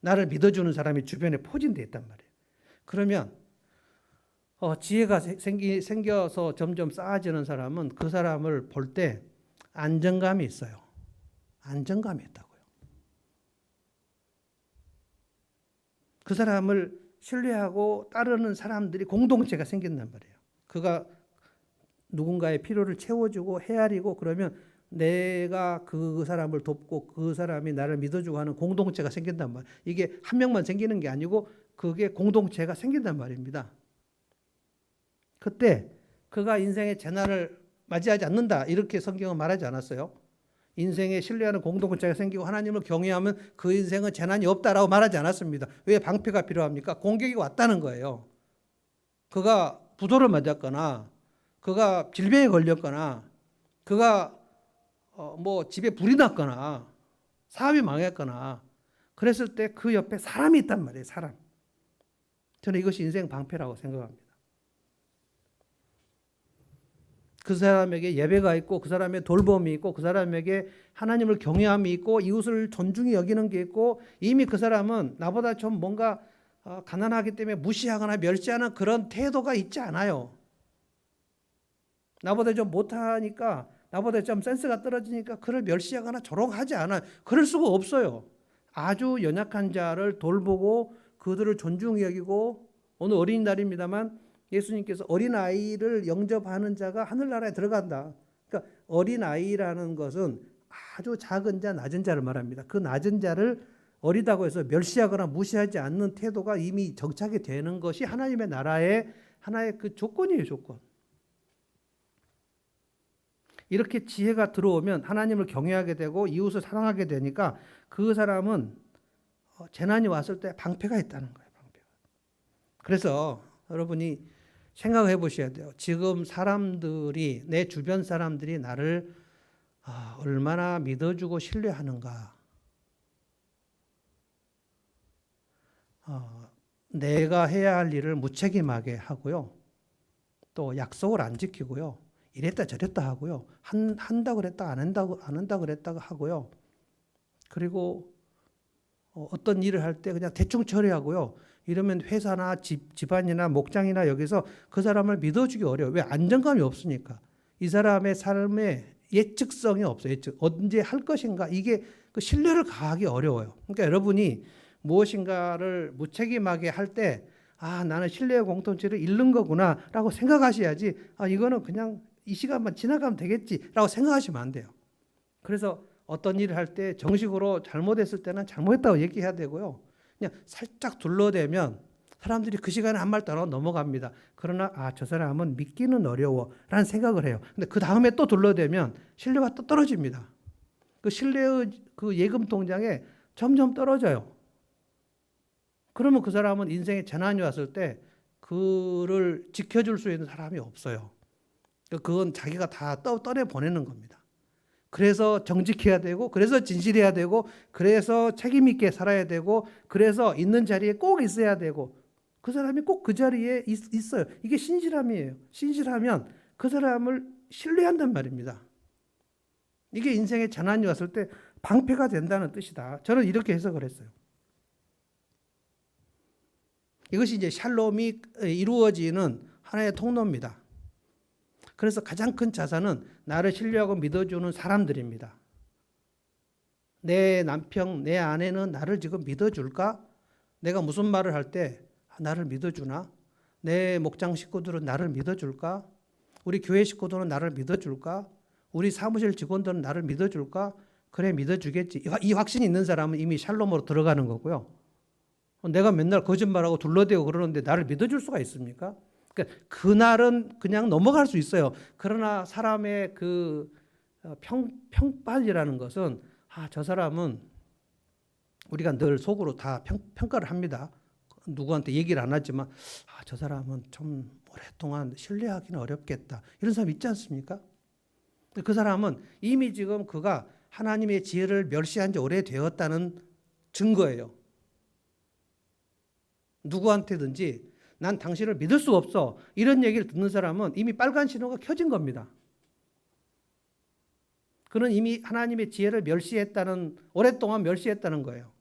나를 믿어주는 사람이 주변에 포진되어 있단 말이에요. 그러면 지혜가 생겨서 점점 쌓아지는 사람은 그 사람을 볼 때 안정감이 있어요. 안정감이 있다고요. 그 사람을 신뢰하고 따르는 사람들이 공동체가 생긴단 말이에요. 그가 누군가의 필요를 채워주고 헤아리고 그러면 내가 그 사람을 돕고 그 사람이 나를 믿어주고 하는 공동체가 생긴단 말이에요. 이게 한 명만 생기는 게 아니고 그게 공동체가 생긴단 말입니다. 그때 그가 인생의 재난을 맞이하지 않는다 이렇게 성경은 말하지 않았어요. 인생에 신뢰하는 공동체가 생기고 하나님을 경외하면 그 인생은 재난이 없다라고 말하지 않았습니다. 왜 방패가 필요합니까? 공격이 왔다는 거예요. 그가 부도를 맞았거나 그가 질병에 걸렸거나 그가 뭐 집에 불이 났거나 사업이 망했거나 그랬을 때 그 옆에 사람이 있단 말이에요. 사람. 저는 이것이 인생 방패라고 생각합니다. 그 사람에게 예배가 있고 그 사람의 돌봄이 있고 그 사람에게 하나님을 경외함이 있고 이웃을 존중히 여기는 게 있고 이미 그 사람은 나보다 좀 뭔가 가난하기 때문에 무시하거나 멸시하는 그런 태도가 있지 않아요. 나보다 좀 못하니까 나보다 좀 센스가 떨어지니까 그를 멸시하거나 조롱하지 않아요. 그럴 수가 없어요. 아주 연약한 자를 돌보고 그들을 존중히 여기고 오늘 어린이날입니다만 예수님께서 어린아이를 영접하는 자가 하늘나라에 들어간다. 그러니까 어린아이라는 것은 아주 작은 자, 낮은 자를 말합니다. 그 낮은 자를 어리다고 해서 멸시하거나 무시하지 않는 태도가 이미 정착이 되는 것이 하나님의 나라의 하나의 그 조건이에요, 조건. 이렇게 지혜가 들어오면 하나님을 경외하게 되고 이웃을 사랑하게 되니까 그 사람은 재난이 왔을 때 방패가 있다는 거예요, 방패가. 그래서 여러분이 생각해 보셔야 돼요. 지금 사람들이, 내 주변 사람들이 나를 얼마나 믿어주고 신뢰하는가. 내가 해야 할 일을 무책임하게 하고요. 또 약속을 안 지키고요. 이랬다 저랬다 하고요. 한다 그랬다 안 한다 그랬다 하고요. 그리고 어떤 일을 할 때 그냥 대충 처리하고요. 이러면 회사나 집안이나 목장이나 여기서 그 사람을 믿어주기 어려워요. 왜? 안정감이 없으니까. 이 사람의 삶에 예측성이 없어요. 언제 할 것인가. 이게 그 신뢰를 가하기 어려워요. 그러니까 여러분이 무엇인가를 무책임하게 할 때 나는 신뢰의 공통체를 잃는 거구나 라고 생각하셔야지 이거는 그냥 이 시간만 지나가면 되겠지 라고 생각하시면 안 돼요. 그래서 어떤 일을 할 때 정식으로 잘못했을 때는 잘못했다고 얘기해야 되고요. 그냥 살짝 둘러대면 사람들이 그 시간에 한 말 따라 넘어갑니다. 그러나 저 사람은 믿기는 어려워라는 생각을 해요. 근데 그 다음에 또 둘러대면 신뢰가 또 떨어집니다. 그 신뢰의 그 예금 통장에 점점 떨어져요. 그러면 그 사람은 인생에 재난이 왔을 때 그를 지켜줄 수 있는 사람이 없어요. 그건 자기가 다 떠내 보내는 겁니다. 그래서 정직해야 되고, 그래서 진실해야 되고, 그래서 책임 있게 살아야 되고, 그래서 있는 자리에 꼭 있어야 되고, 그 사람이 꼭 그 자리에 있어요. 이게 신실함이에요. 신실하면 그 사람을 신뢰한단 말입니다. 이게 인생에 재난이 왔을 때 방패가 된다는 뜻이다. 저는 이렇게 해석을 했어요. 이것이 이제 샬롬이 이루어지는 하나의 통로입니다. 그래서 가장 큰 자산은 나를 신뢰하고 믿어주는 사람들입니다. 내 남편, 내 아내는 나를 지금 믿어줄까? 내가 무슨 말을 할 때 나를 믿어주나? 내 목장 식구들은 나를 믿어줄까? 우리 교회 식구들은 나를 믿어줄까? 우리 사무실 직원들은 나를 믿어줄까? 그래, 믿어주겠지. 이 확신이 있는 사람은 이미 샬롬으로 들어가는 거고요. 내가 맨날 거짓말하고 둘러대고 그러는데 나를 믿어줄 수가 있습니까? 그러니까 그날은 그냥 넘어갈 수 있어요. 그러나 사람의 그 평판이라는 것은 저 사람은 우리가 늘 속으로 다 평가를 합니다. 누구한테 얘기를 안 하지만 저 사람은 좀 오랫동안 신뢰하기는 어렵겠다. 이런 사람 있지 않습니까? 그 사람은 이미 지금 그가 하나님의 지혜를 멸시한 지 오래되었다는 증거예요. 누구한테든지 난 당신을 믿을 수 없어. 이런 얘기를 듣는 사람은 이미 빨간 신호가 켜진 겁니다. 그는 이미 하나님의 지혜를 멸시했다는, 오랫동안 멸시했다는 거예요.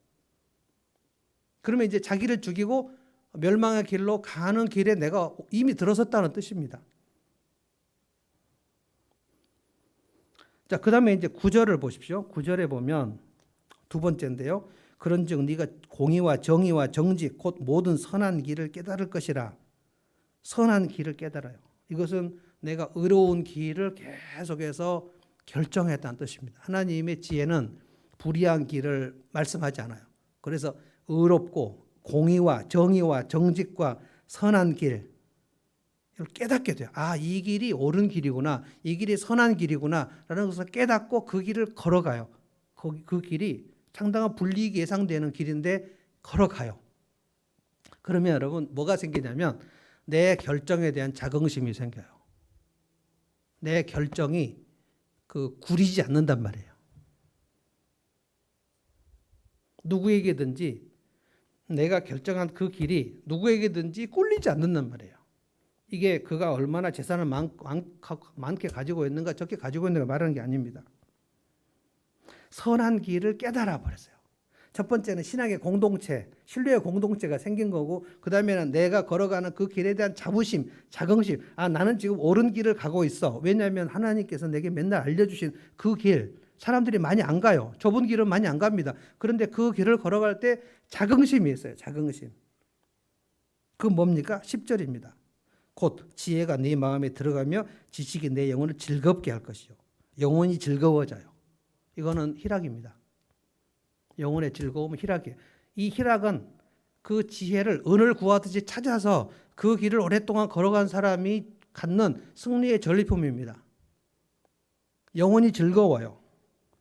그러면 이제 자기를 죽이고 멸망의 길로 가는 길에 내가 이미 들어섰다는 뜻입니다. 자, 그 다음에 이제 9절을 보십시오. 9절에 보면 두 번째인데요. 그런즉 네가 공의와 정의와 정직 곧 모든 선한 길을 깨달을 것이라. 선한 길을 깨달아요. 이것은 내가 의로운 길을 계속해서 결정했다는 뜻입니다. 하나님의 지혜는 불의한 길을 말씀하지 않아요. 그래서 의롭고 공의와 정의와 정직과 선한 길을 깨닫게 돼요. 이 길이 옳은 길이구나. 이 길이 선한 길이구나 라는 것을 깨닫고 그 길을 걸어가요. 그 길이 상당한 불이익이 예상되는 길인데 걸어가요. 그러면 여러분 뭐가 생기냐면 내 결정에 대한 자긍심이 생겨요. 내 결정이 구리지 않는단 말이에요. 누구에게든지 내가 결정한 그 길이 누구에게든지 꿀리지 않는단 말이에요. 이게 그가 얼마나 재산을 많게 가지고 있는가 적게 가지고 있는가 말하는 게 아닙니다. 선한 길을 깨달아 버렸어요. 첫 번째는 신앙의 공동체, 신뢰의 공동체가 생긴 거고, 그 다음에는 내가 걸어가는 그 길에 대한 자부심, 자긍심. 나는 지금 옳은 길을 가고 있어. 왜냐하면 하나님께서 내게 맨날 알려주신 그 길, 사람들이 많이 안 가요. 좁은 길은 많이 안 갑니다. 그런데 그 길을 걸어갈 때 자긍심이 있어요. 자긍심. 그 뭡니까? 10절입니다. 곧 지혜가 네 마음에 들어가며 지식이 내 영혼을 즐겁게 할 것이요. 영혼이 즐거워져요. 이거는 희락입니다. 영혼의 즐거움은 희락이에요. 이 희락은 그 지혜를 은을 구하듯이 찾아서 그 길을 오랫동안 걸어간 사람이 갖는 승리의 전리품입니다. 영혼이 즐거워요.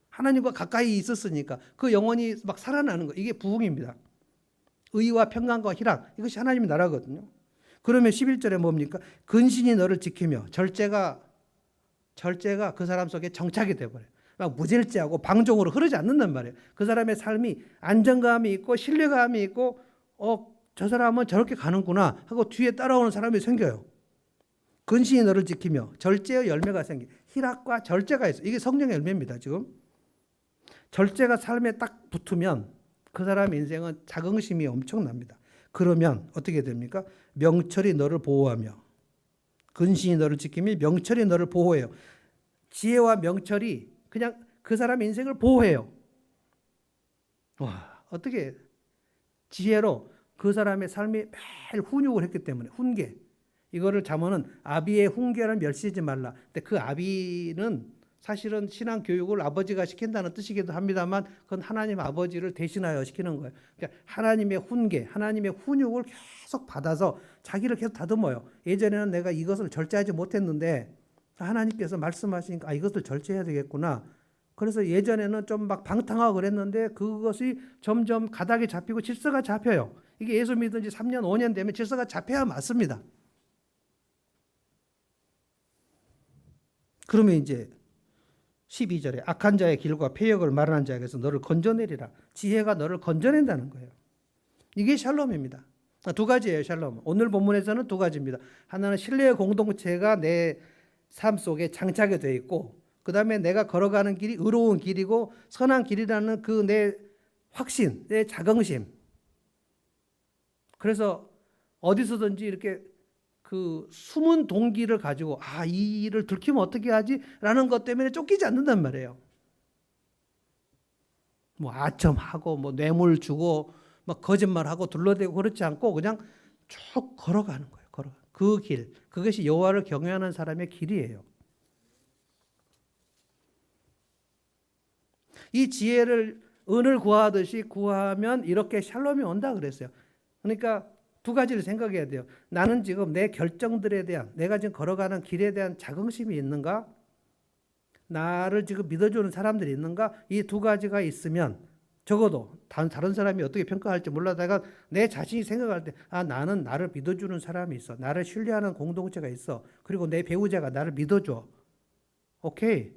하나님과 가까이 있었으니까 그 영혼이 막 살아나는 거, 이게 부흥입니다. 의와 평강과 희락, 이것이 하나님의 나라거든요. 그러면 11절에 뭡니까? 근신이 너를 지키며 절제가 그 사람 속에 정착이 되어버려요. 막 무절제하고 방종으로 흐르지 않는단 말이에요. 그 사람의 삶이 안정감이 있고 신뢰감이 있고 저 사람은 저렇게 가는구나 하고 뒤에 따라오는 사람이 생겨요. 근신이 너를 지키며 절제의 열매가 생겨. 희락과 절제가 있어요. 이게 성령의 열매입니다. 지금 절제가 삶에 딱 붙으면 그 사람의 인생은 자긍심이 엄청납니다. 그러면 어떻게 됩니까? 명철이 너를 보호하며, 근신이 너를 지키며 명철이 너를 보호해요. 지혜와 명철이 그냥 그 사람의 인생을 보호해요. 와, 어떻게 지혜로 그 사람의 삶이 매일 훈육을 했기 때문에, 훈계. 이거를 잠언은 아비의 훈계를 멸시하지 말라. 근데 그 아비는 사실은 신앙 교육을 아버지가 시킨다는 뜻이기도 합니다만, 그건 하나님 아버지를 대신하여 시키는 거예요. 그러니까 하나님의 훈계, 하나님의 훈육을 계속 받아서 자기를 계속 다듬어요. 예전에는 내가 이것을 절제하지 못했는데 하나님께서 말씀하시니까 이것을 절제해야 되겠구나. 그래서 예전에는 좀 막 방탕하고 그랬는데 그것이 점점 가닥이 잡히고 질서가 잡혀요. 이게 예수 믿은 지 3년, 5년 되면 질서가 잡혀야 맞습니다. 그러면 이제 12절에 악한 자의 길과 패역을 말하는 자에게서 너를 건져내리라. 지혜가 너를 건져낸다는 거예요. 이게 샬롬입니다. 두 가지예요. 샬롬. 오늘 본문에서는 두 가지입니다. 하나는 신뢰의 공동체가 내 삶 속에 장착이 되어 있고, 그 다음에 내가 걸어가는 길이 의로운 길이고 선한 길이라는 그 내 확신, 내 자긍심. 그래서 어디서든지 이렇게 그 숨은 동기를 가지고 이 일을 들키면 어떻게 하지? 라는 것 때문에 쫓기지 않는단 말이에요. 뭐 아첨하고 뭐 뇌물 주고 막 거짓말하고 둘러대고 그렇지 않고 그냥 쭉 걸어가는 거예요. 그 길, 그것이 여호와를 경외하는 사람의 길이에요. 이 지혜를 은을 구하듯이 구하면 이렇게 샬롬이 온다 그랬어요. 그러니까 두 가지를 생각해야 돼요. 나는 지금 내 결정들에 대한, 내가 지금 걸어가는 길에 대한 자긍심이 있는가? 나를 지금 믿어주는 사람들이 있는가? 이 두 가지가 있으면 적어도 다른 사람이 어떻게 평가할지 몰라다가 내 자신이 생각할 때 나는 나를 믿어주는 사람이 있어. 나를 신뢰하는 공동체가 있어. 그리고 내 배우자가 나를 믿어줘. 오케이.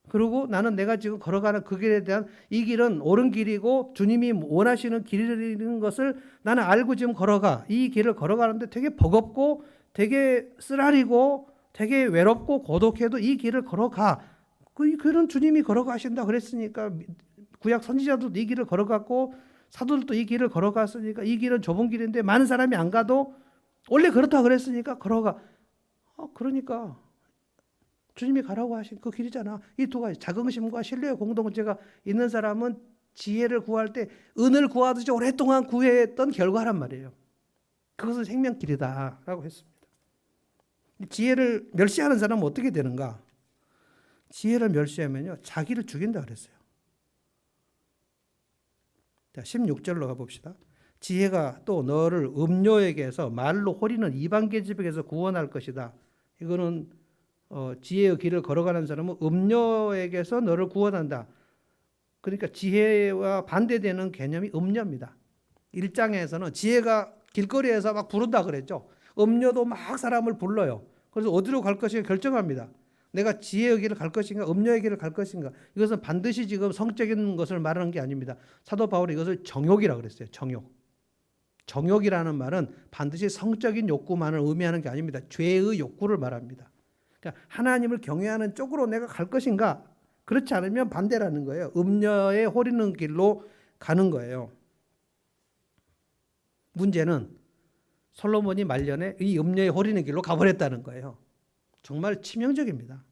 그리고 나는 내가 지금 걸어가는 그 길에 대한 이 길은 옳은 길이고 주님이 원하시는 길이라는 것을 나는 알고 지금 걸어가. 이 길을 걸어가는데 되게 버겁고 되게 쓰라리고 되게 외롭고 고독해도 이 길을 걸어가. 그 길은 주님이 걸어가신다 그랬으니까, 구약 선지자들도 이 길을 걸어갔고 사도들도 이 길을 걸어갔으니까, 이 길은 좁은 길인데 많은 사람이 안 가도 원래 그렇다 그랬으니까 걸어가. 그러니까 주님이 가라고 하신 그 길이잖아. 이 두 가지, 자긍심과 신뢰의 공동체가 있는 사람은 지혜를 구할 때 은을 구하듯이 오랫동안 구했던 결과란 말이에요. 그것은 생명길이다라고 했습니다. 지혜를 멸시하는 사람은 어떻게 되는가? 지혜를 멸시하면요, 자기를 죽인다 그랬어요. 자, 16절로 가봅시다. 지혜가 또 너를 음료에게서 말로 호리는 이방 계집에게서 구원할 것이다. 이거는 지혜의 길을 걸어가는 사람은 음료에게서 너를 구원한다. 그러니까 지혜와 반대되는 개념이 음료입니다. 1장에서는 지혜가 길거리에서 막 부른다 그랬죠. 음녀도 막 사람을 불러요. 그래서 어디로 갈 것인가 결정합니다. 내가 지혜의 길을 갈 것인가 음녀의 길을 갈 것인가. 이것은 반드시 지금 성적인 것을 말하는 게 아닙니다. 사도 바울이 이것을 정욕이라고 그랬어요. 정욕. 정욕이라는 말은 반드시 성적인 욕구만을 의미하는 게 아닙니다. 죄의 욕구를 말합니다. 그러니까 하나님을 경외하는 쪽으로 내가 갈 것인가? 그렇지 않으면 반대라는 거예요. 음녀에 홀리는 길로 가는 거예요. 문제는 솔로몬이 말년에 이 음녀에 홀리는 길로 가버렸다는 거예요. 정말 치명적입니다.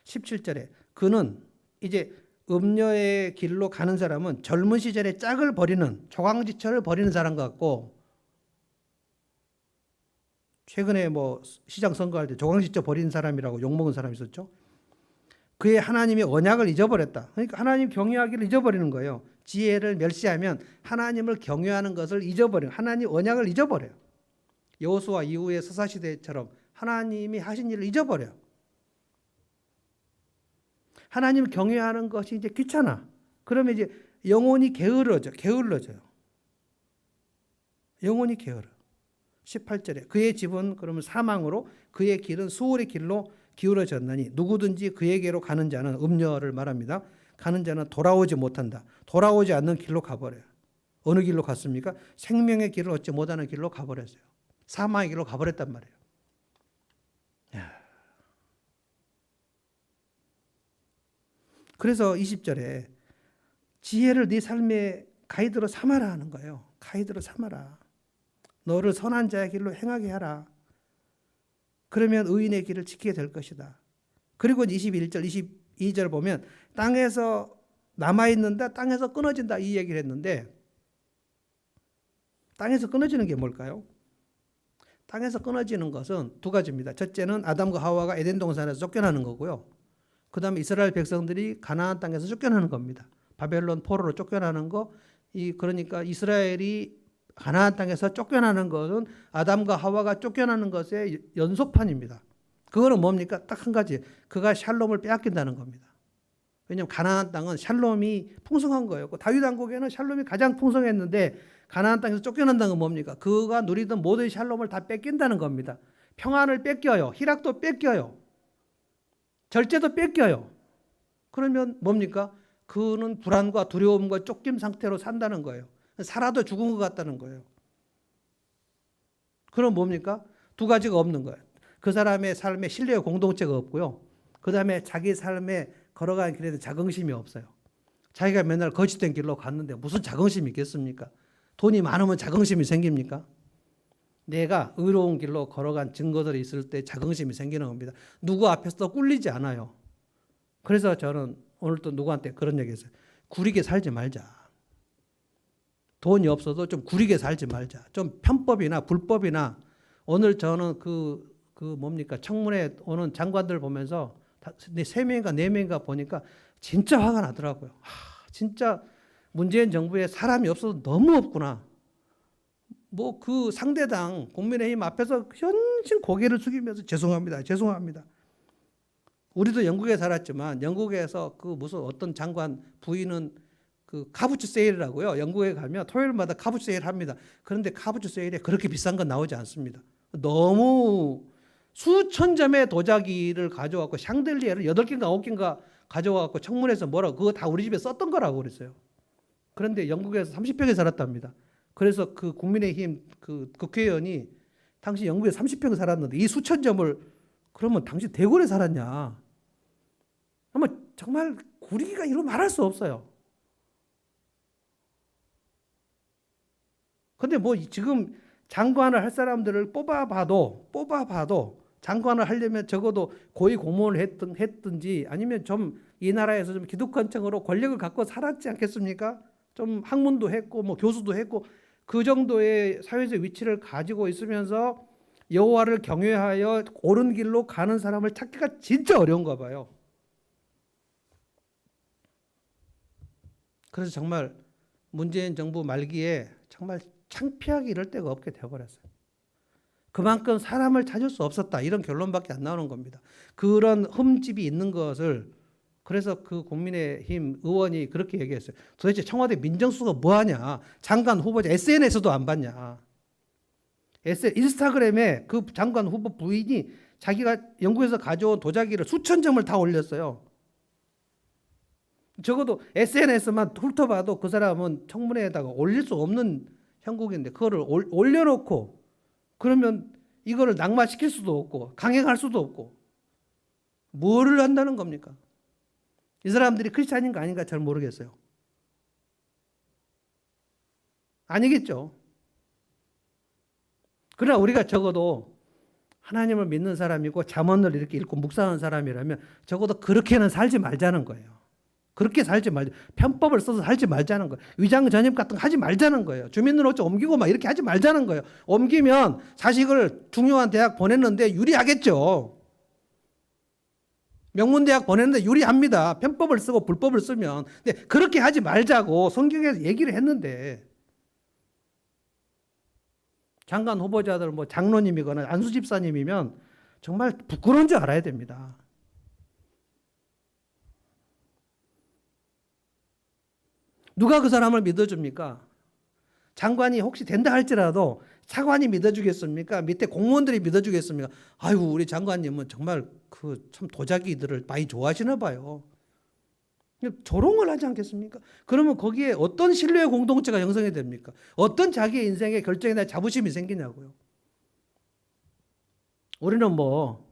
17절에 그는 이제 음녀의 길로 가는 사람은 젊은 시절에 짝을 버리는 조강지처를 버리는 사람 같고, 최근에 뭐 시장 선거할 때 조강지처 버리는 사람이라고 욕먹은 사람이 있었죠. 그의 하나님의 언약을 잊어버렸다. 그러니까 하나님 경외하기를 잊어버리는 거예요. 지혜를 멸시하면 하나님을 경외하는 것을 잊어버려요. 하나님 언약을 잊어버려요. 여호수아 이후의 서사시대처럼 하나님이 하신 일을 잊어버려요. 하나님을 경외하는 것이 이제 귀찮아. 그러면 이제 영혼이 게을러져요. 영혼이 게을러. 18절에 그의 집은 그러면 사망으로 그의 길은 수월의 길로 기울어졌나니 누구든지 그에게로 가는 자는 음녀를 말합니다. 가는 자는 돌아오지 못한다. 돌아오지 않는 길로 가버려요. 어느 길로 갔습니까? 생명의 길을 얻지 못하는 길로 가버렸어요. 사망의 길로 가버렸단 말이에요. 그래서 20절에 지혜를 네 삶의 가이드로 삼아라 하는 거예요. 가이드로 삼아라. 너를 선한 자의 길로 행하게 하라. 그러면 의인의 길을 지키게 될 것이다. 그리고 21절, 22절 보면 땅에서 남아있는데 땅에서 끊어진다 이 얘기를 했는데, 땅에서 끊어지는 게 뭘까요? 땅에서 끊어지는 것은 두 가지입니다. 첫째는 아담과 하와가 에덴 동산에서 쫓겨나는 거고요. 그 다음에 이스라엘 백성들이 가나안 땅에서 쫓겨나는 겁니다. 바벨론 포로로 쫓겨나는 거, 그러니까 이스라엘이 가나안 땅에서 쫓겨나는 것은 아담과 하와가 쫓겨나는 것의 연속판입니다. 그거는 뭡니까? 딱 한 가지. 그가 샬롬을 빼앗긴다는 겁니다. 왜냐하면 가나안 땅은 샬롬이 풍성한 거예요. 다윗 왕국에는 샬롬이 가장 풍성했는데 가나안 땅에서 쫓겨난다는 건 뭡니까? 그가 누리던 모든 샬롬을 다 뺏긴다는 겁니다. 평안을 뺏겨요. 희락도 뺏겨요. 절제도 뺏겨요. 그러면 뭡니까? 그는 불안과 두려움과 쫓김 상태로 산다는 거예요. 살아도 죽은 것 같다는 거예요. 그럼 뭡니까? 두 가지가 없는 거예요. 그 사람의 삶에 신뢰의 공동체가 없고요. 그 다음에 자기 삶에 걸어가는 길에도 자긍심이 없어요. 자기가 맨날 거짓된 길로 갔는데 무슨 자긍심이 있겠습니까? 돈이 많으면 자긍심이 생깁니까? 내가 의로운 길로 걸어간 증거들이 있을 때 자긍심이 생기는 겁니다. 누구 앞에서도 꿀리지 않아요. 그래서 저는 오늘 또 누구한테 그런 얘기 했어요. 구리게 살지 말자. 돈이 없어도 좀 구리게 살지 말자. 좀 편법이나 불법이나, 오늘 저는 뭡니까? 청문회 오는 장관들 보면서 3명인가 4명인가 보니까 진짜 화가 나더라고요. 진짜 문재인 정부에 사람이 없어도 너무 없구나. 뭐 그 상대당 국민의힘 앞에서 현신 고개를 숙이면서 죄송합니다. 죄송합니다. 우리도 영국에 살았지만 영국에서 그 무슨 어떤 장관 부인은 그 카부츠 세일이라고요. 영국에 가면 토요일마다 카부츠 세일 합니다. 그런데 카부츠 세일에 그렇게 비싼 건 나오지 않습니다. 너무 수천 점의 도자기를 가져와서 샹들리에를 8개인가 9개인가 가져와서 청문회에서 뭐라고 그거 다 우리 집에 썼던 거라고 그랬어요. 그런데 영국에서 30평에 살았답니다. 그래서 그 국민의힘 그 국회의원이 당신 영국에 30평 살았는데 이 수천 점을 그러면 당신 대궐에 살았냐? 아마 정말 구리기가 이루 말할 수 없어요. 근데 뭐 지금 장관을 할 사람들을 뽑아봐도 장관을 하려면 적어도 고위 공무원을 했든지 아니면 좀 이 나라에서 좀 기득권층으로 권력을 갖고 살았지 않겠습니까? 좀 학문도 했고 뭐 교수도 했고 그 정도의 사회적 위치를 가지고 있으면서 여호와를 경외하여 옳은 길로 가는 사람을 찾기가 진짜 어려운가 봐요. 그래서 정말 문재인 정부 말기에 정말 창피하기 이럴 데가 없게 되어버렸어요. 그만큼 사람을 찾을 수 없었다 이런 결론밖에 안 나오는 겁니다. 그런 흠집이 있는 것을, 그래서 그 국민의힘 의원이 그렇게 얘기했어요. 도대체 청와대 민정수석가 뭐하냐? 장관 후보자 SNS도 안 받냐? 인스타그램에 그 장관 후보 부인이 자기가 영국에서 가져온 도자기를 수천 점을 다 올렸어요. 적어도 SNS만 훑어봐도 그 사람은 청문회에다가 올릴 수 없는 형국인데 그거를 올려놓고 그러면 이거를 낙마시킬 수도 없고 강행할 수도 없고 뭐를 한다는 겁니까? 이 사람들이 크리스찬인가 아닌가 잘 모르겠어요. 아니겠죠. 그러나 우리가 적어도 하나님을 믿는 사람이고 잠언을 이렇게 읽고 묵상하는 사람이라면 적어도 그렇게는 살지 말자는 거예요. 그렇게 살지 말자. 편법을 써서 살지 말자는 거예요. 위장 전입 같은 거 하지 말자는 거예요. 주민등록증 옮기고 막 이렇게 하지 말자는 거예요. 옮기면 자식을 중요한 대학 보냈는데 유리하겠죠. 명문대학 보냈는데 유리합니다. 편법을 쓰고 불법을 쓰면. 근데 그렇게 하지 말자고 성경에서 얘기를 했는데 장관 후보자들 뭐 장로님이거나 안수 집사님이면 정말 부끄러운 줄 알아야 됩니다. 누가 그 사람을 믿어줍니까? 장관이 혹시 된다 할지라도 차관이 믿어주겠습니까? 밑에 공무원들이 믿어주겠습니까? 아이고 우리 장관님은 정말 그 참 도자기들을 많이 좋아하시나 봐요. 조롱을 하지 않겠습니까? 그러면 거기에 어떤 신뢰의 공동체가 형성이 됩니까? 어떤 자기의 인생의 결정에 대한 자부심이 생기냐고요. 우리는 뭐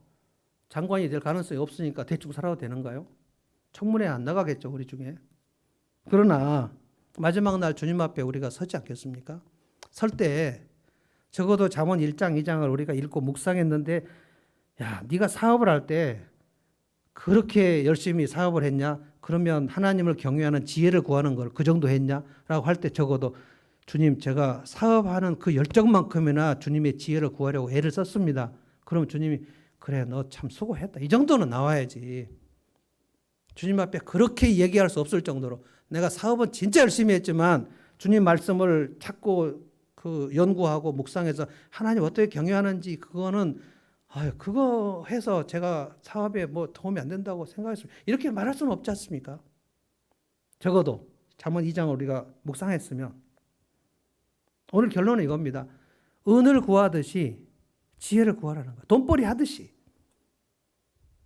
장관이 될 가능성이 없으니까 대충 살아도 되는가요? 청문회 안 나가겠죠, 우리 중에. 그러나 마지막 날 주님 앞에 우리가 서지 않겠습니까? 설 때 적어도 잠언 1장 2장을 우리가 읽고 묵상했는데 야, 네가 사업을 할 때 그렇게 열심히 사업을 했냐? 그러면 하나님을 경외하는 지혜를 구하는 걸 그 정도 했냐? 라고 할 때 적어도 주님 제가 사업하는 그 열정만큼이나 주님의 지혜를 구하려고 애를 썼습니다. 그러면 주님이 그래 너 참 수고했다. 이 정도는 나와야지. 주님 앞에 그렇게 얘기할 수 없을 정도로 내가 사업은 진짜 열심히 했지만 주님 말씀을 찾고 그 연구하고 묵상해서 하나님 어떻게 경외하는지 그거는 그거 해서 제가 사업에 뭐 도움이 안 된다고 생각했습니다. 이렇게 말할 수는 없지 않습니까? 적어도 잠언 2장을 우리가 묵상했으면 오늘 결론은 이겁니다. 은을 구하듯이 지혜를 구하라는 거예요. 돈벌이 하듯이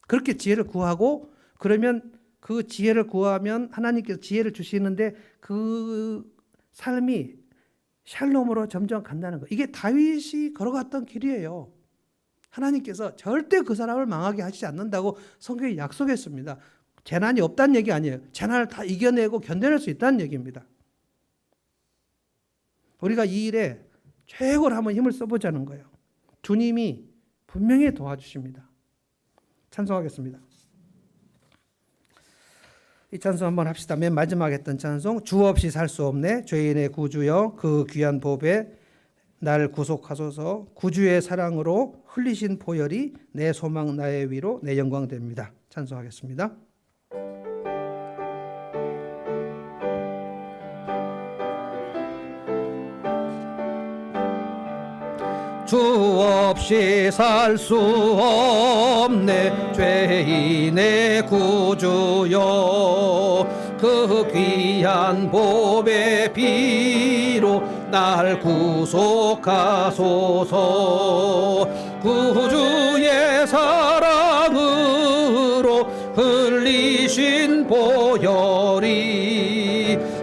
그렇게 지혜를 구하고 그러면 그 지혜를 구하면 하나님께서 지혜를 주시는데 그 삶이 샬롬으로 점점 간다는 거예요. 이게 다윗이 걸어갔던 길이에요. 하나님께서 절대 그 사람을 망하게 하시지 않는다고 성경이 약속했습니다. 재난이 없다는 얘기 아니에요. 재난을 다 이겨내고 견뎌낼 수 있다는 얘기입니다. 우리가 이 일에 최고로 한번 힘을 써보자는 거예요. 주님이 분명히 도와주십니다. 찬송하겠습니다. 이 찬송 한번 합시다. 맨 마지막에 했던 찬송 주 없이 살 수 없네 죄인의 구주여 그 귀한 보배 날 구속하소서 구주의 사랑으로 흘리신 보혈이 내 소망 나의 위로 내 영광 됩니다. 찬송하겠습니다. 주 없이 살 수 없네 죄인의 구주여 그 귀한 보배 피로 날 구속하소서 구주의 사랑으로 흘리신 보혈이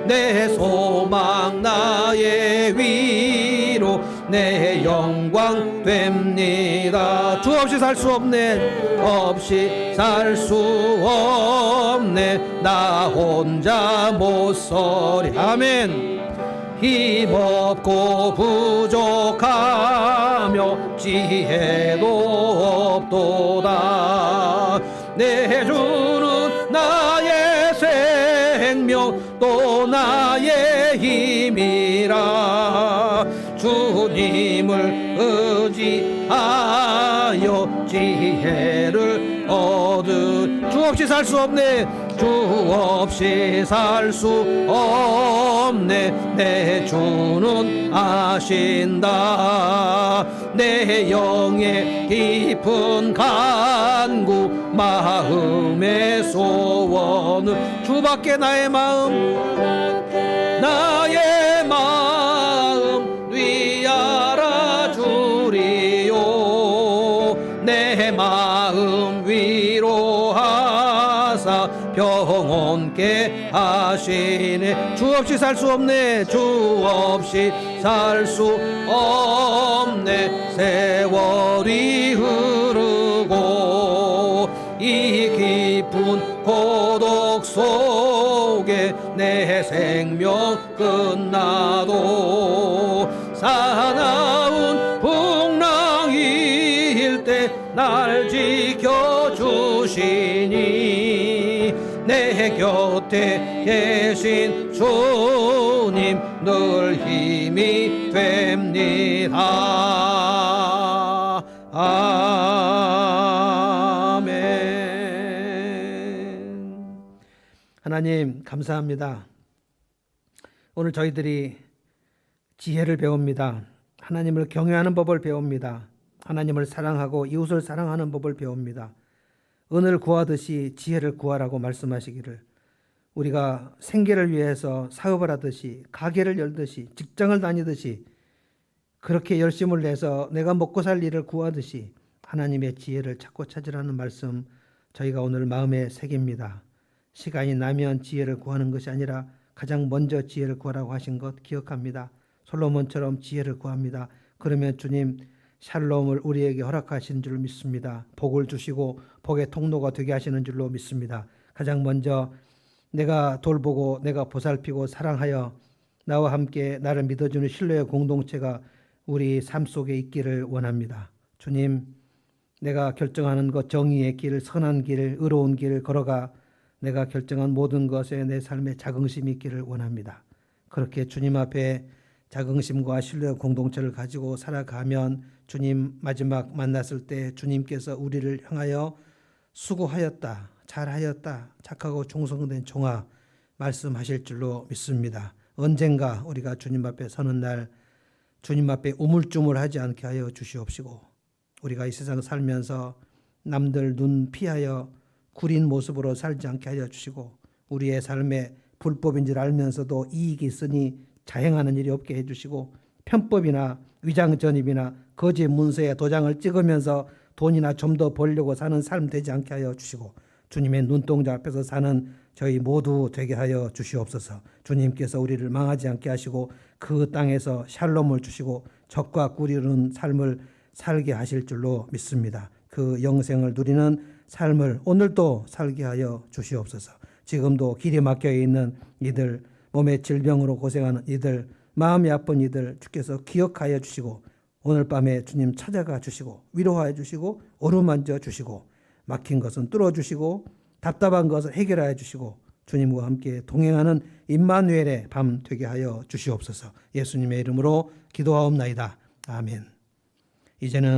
내 소망 나의 위로 내 영광 됩니다. 주 없이 살 수 없네 없이 살 수 없네 나 혼자 못 서리 아멘. 힘없고 부족하며 지혜도 없도다 내 주는 나의 생명 또 나의 힘이라 주님을 의지하여 지혜를 얻은 주 없이 살 수 없네 주 없이 살 수 없네 내 주는 아신다 내 영의 깊은 간구 마음의 소원은 주밖에 나의 마음 위하라 주 영원케 하시네. 주 없이 살 수 없네. 주 없이 살 수 없네. 세월이 흐르고 이 깊은 고독 속에 내 생명 끝나도 사나운 풍랑일 때 날 지켜주시니 내 곁에 계신 주님 늘 힘이 됩니다. 아멘. 하나님 감사합니다. 오늘 저희들이 지혜를 배웁니다. 하나님을 경외하는 법을 배웁니다. 하나님을 사랑하고 이웃을 사랑하는 법을 배웁니다. 은을 구하듯이 지혜를 구하라고 말씀하시기를, 우리가 생계를 위해서 사업을 하듯이, 가게를 열듯이, 직장을 다니듯이 그렇게 열심을 내서 내가 먹고 살 일을 구하듯이 하나님의 지혜를 찾고 찾으라는 말씀 저희가 오늘 마음에 새깁니다. 시간이 나면 지혜를 구하는 것이 아니라 가장 먼저 지혜를 구하라고 하신 것 기억합니다. 솔로몬처럼 지혜를 구합니다. 그러면 주님 샬롬을 우리에게 허락하신 줄 믿습니다. 복을 주시고 복의 통로가 되게 하시는 줄로 믿습니다. 가장 먼저 내가 돌보고 내가 보살피고 사랑하여 나와 함께 나를 믿어주는 신뢰의 공동체가 우리 삶 속에 있기를 원합니다. 주님, 내가 결정하는 것, 정의의 길, 선한 길, 의로운 길을 걸어가 내가 결정한 모든 것에 내 삶에 자긍심이 있기를 원합니다. 그렇게 주님 앞에 자긍심과 신뢰의 공동체를 가지고 살아가면 주님 마지막 만났을 때 주님께서 우리를 향하여 수고하였다, 잘하였다, 착하고 충성된 종아 말씀하실 줄로 믿습니다. 언젠가 우리가 주님 앞에 서는 날 주님 앞에 우물쭈물하지 않게 하여 주시옵시고, 우리가 이 세상 살면서 남들 눈 피하여 구린 모습으로 살지 않게 하여 주시고, 우리의 삶에 불법인 줄 알면서도 이익이 있으니 자행하는 일이 없게 해주시고, 편법이나 위장전입이나 거짓 문서에 도장을 찍으면서 돈이나 좀 더 벌려고 사는 삶 되지 않게 하여 주시고, 주님의 눈동자 앞에서 사는 저희 모두 되게 하여 주시옵소서. 주님께서 우리를 망하지 않게 하시고 그 땅에서 샬롬을 주시고 적과 꿀이루는 삶을 살게 하실 줄로 믿습니다. 그 영생을 누리는 삶을 오늘도 살게 하여 주시옵소서. 지금도 길이 막혀 있는 이들, 몸의 질병으로 고생하는 이들, 마음이 아픈 이들 주께서 기억하여 주시고 오늘 밤에 주님 찾아가 주시고 위로하여 주시고 어루만져 주시고 막힌 것은 뚫어주시고 답답한 것을 해결하여 주시고 주님과 함께 동행하는 임마누엘의 밤 되게 하여 주시옵소서. 예수님의 이름으로 기도하옵나이다. 아멘. 이제는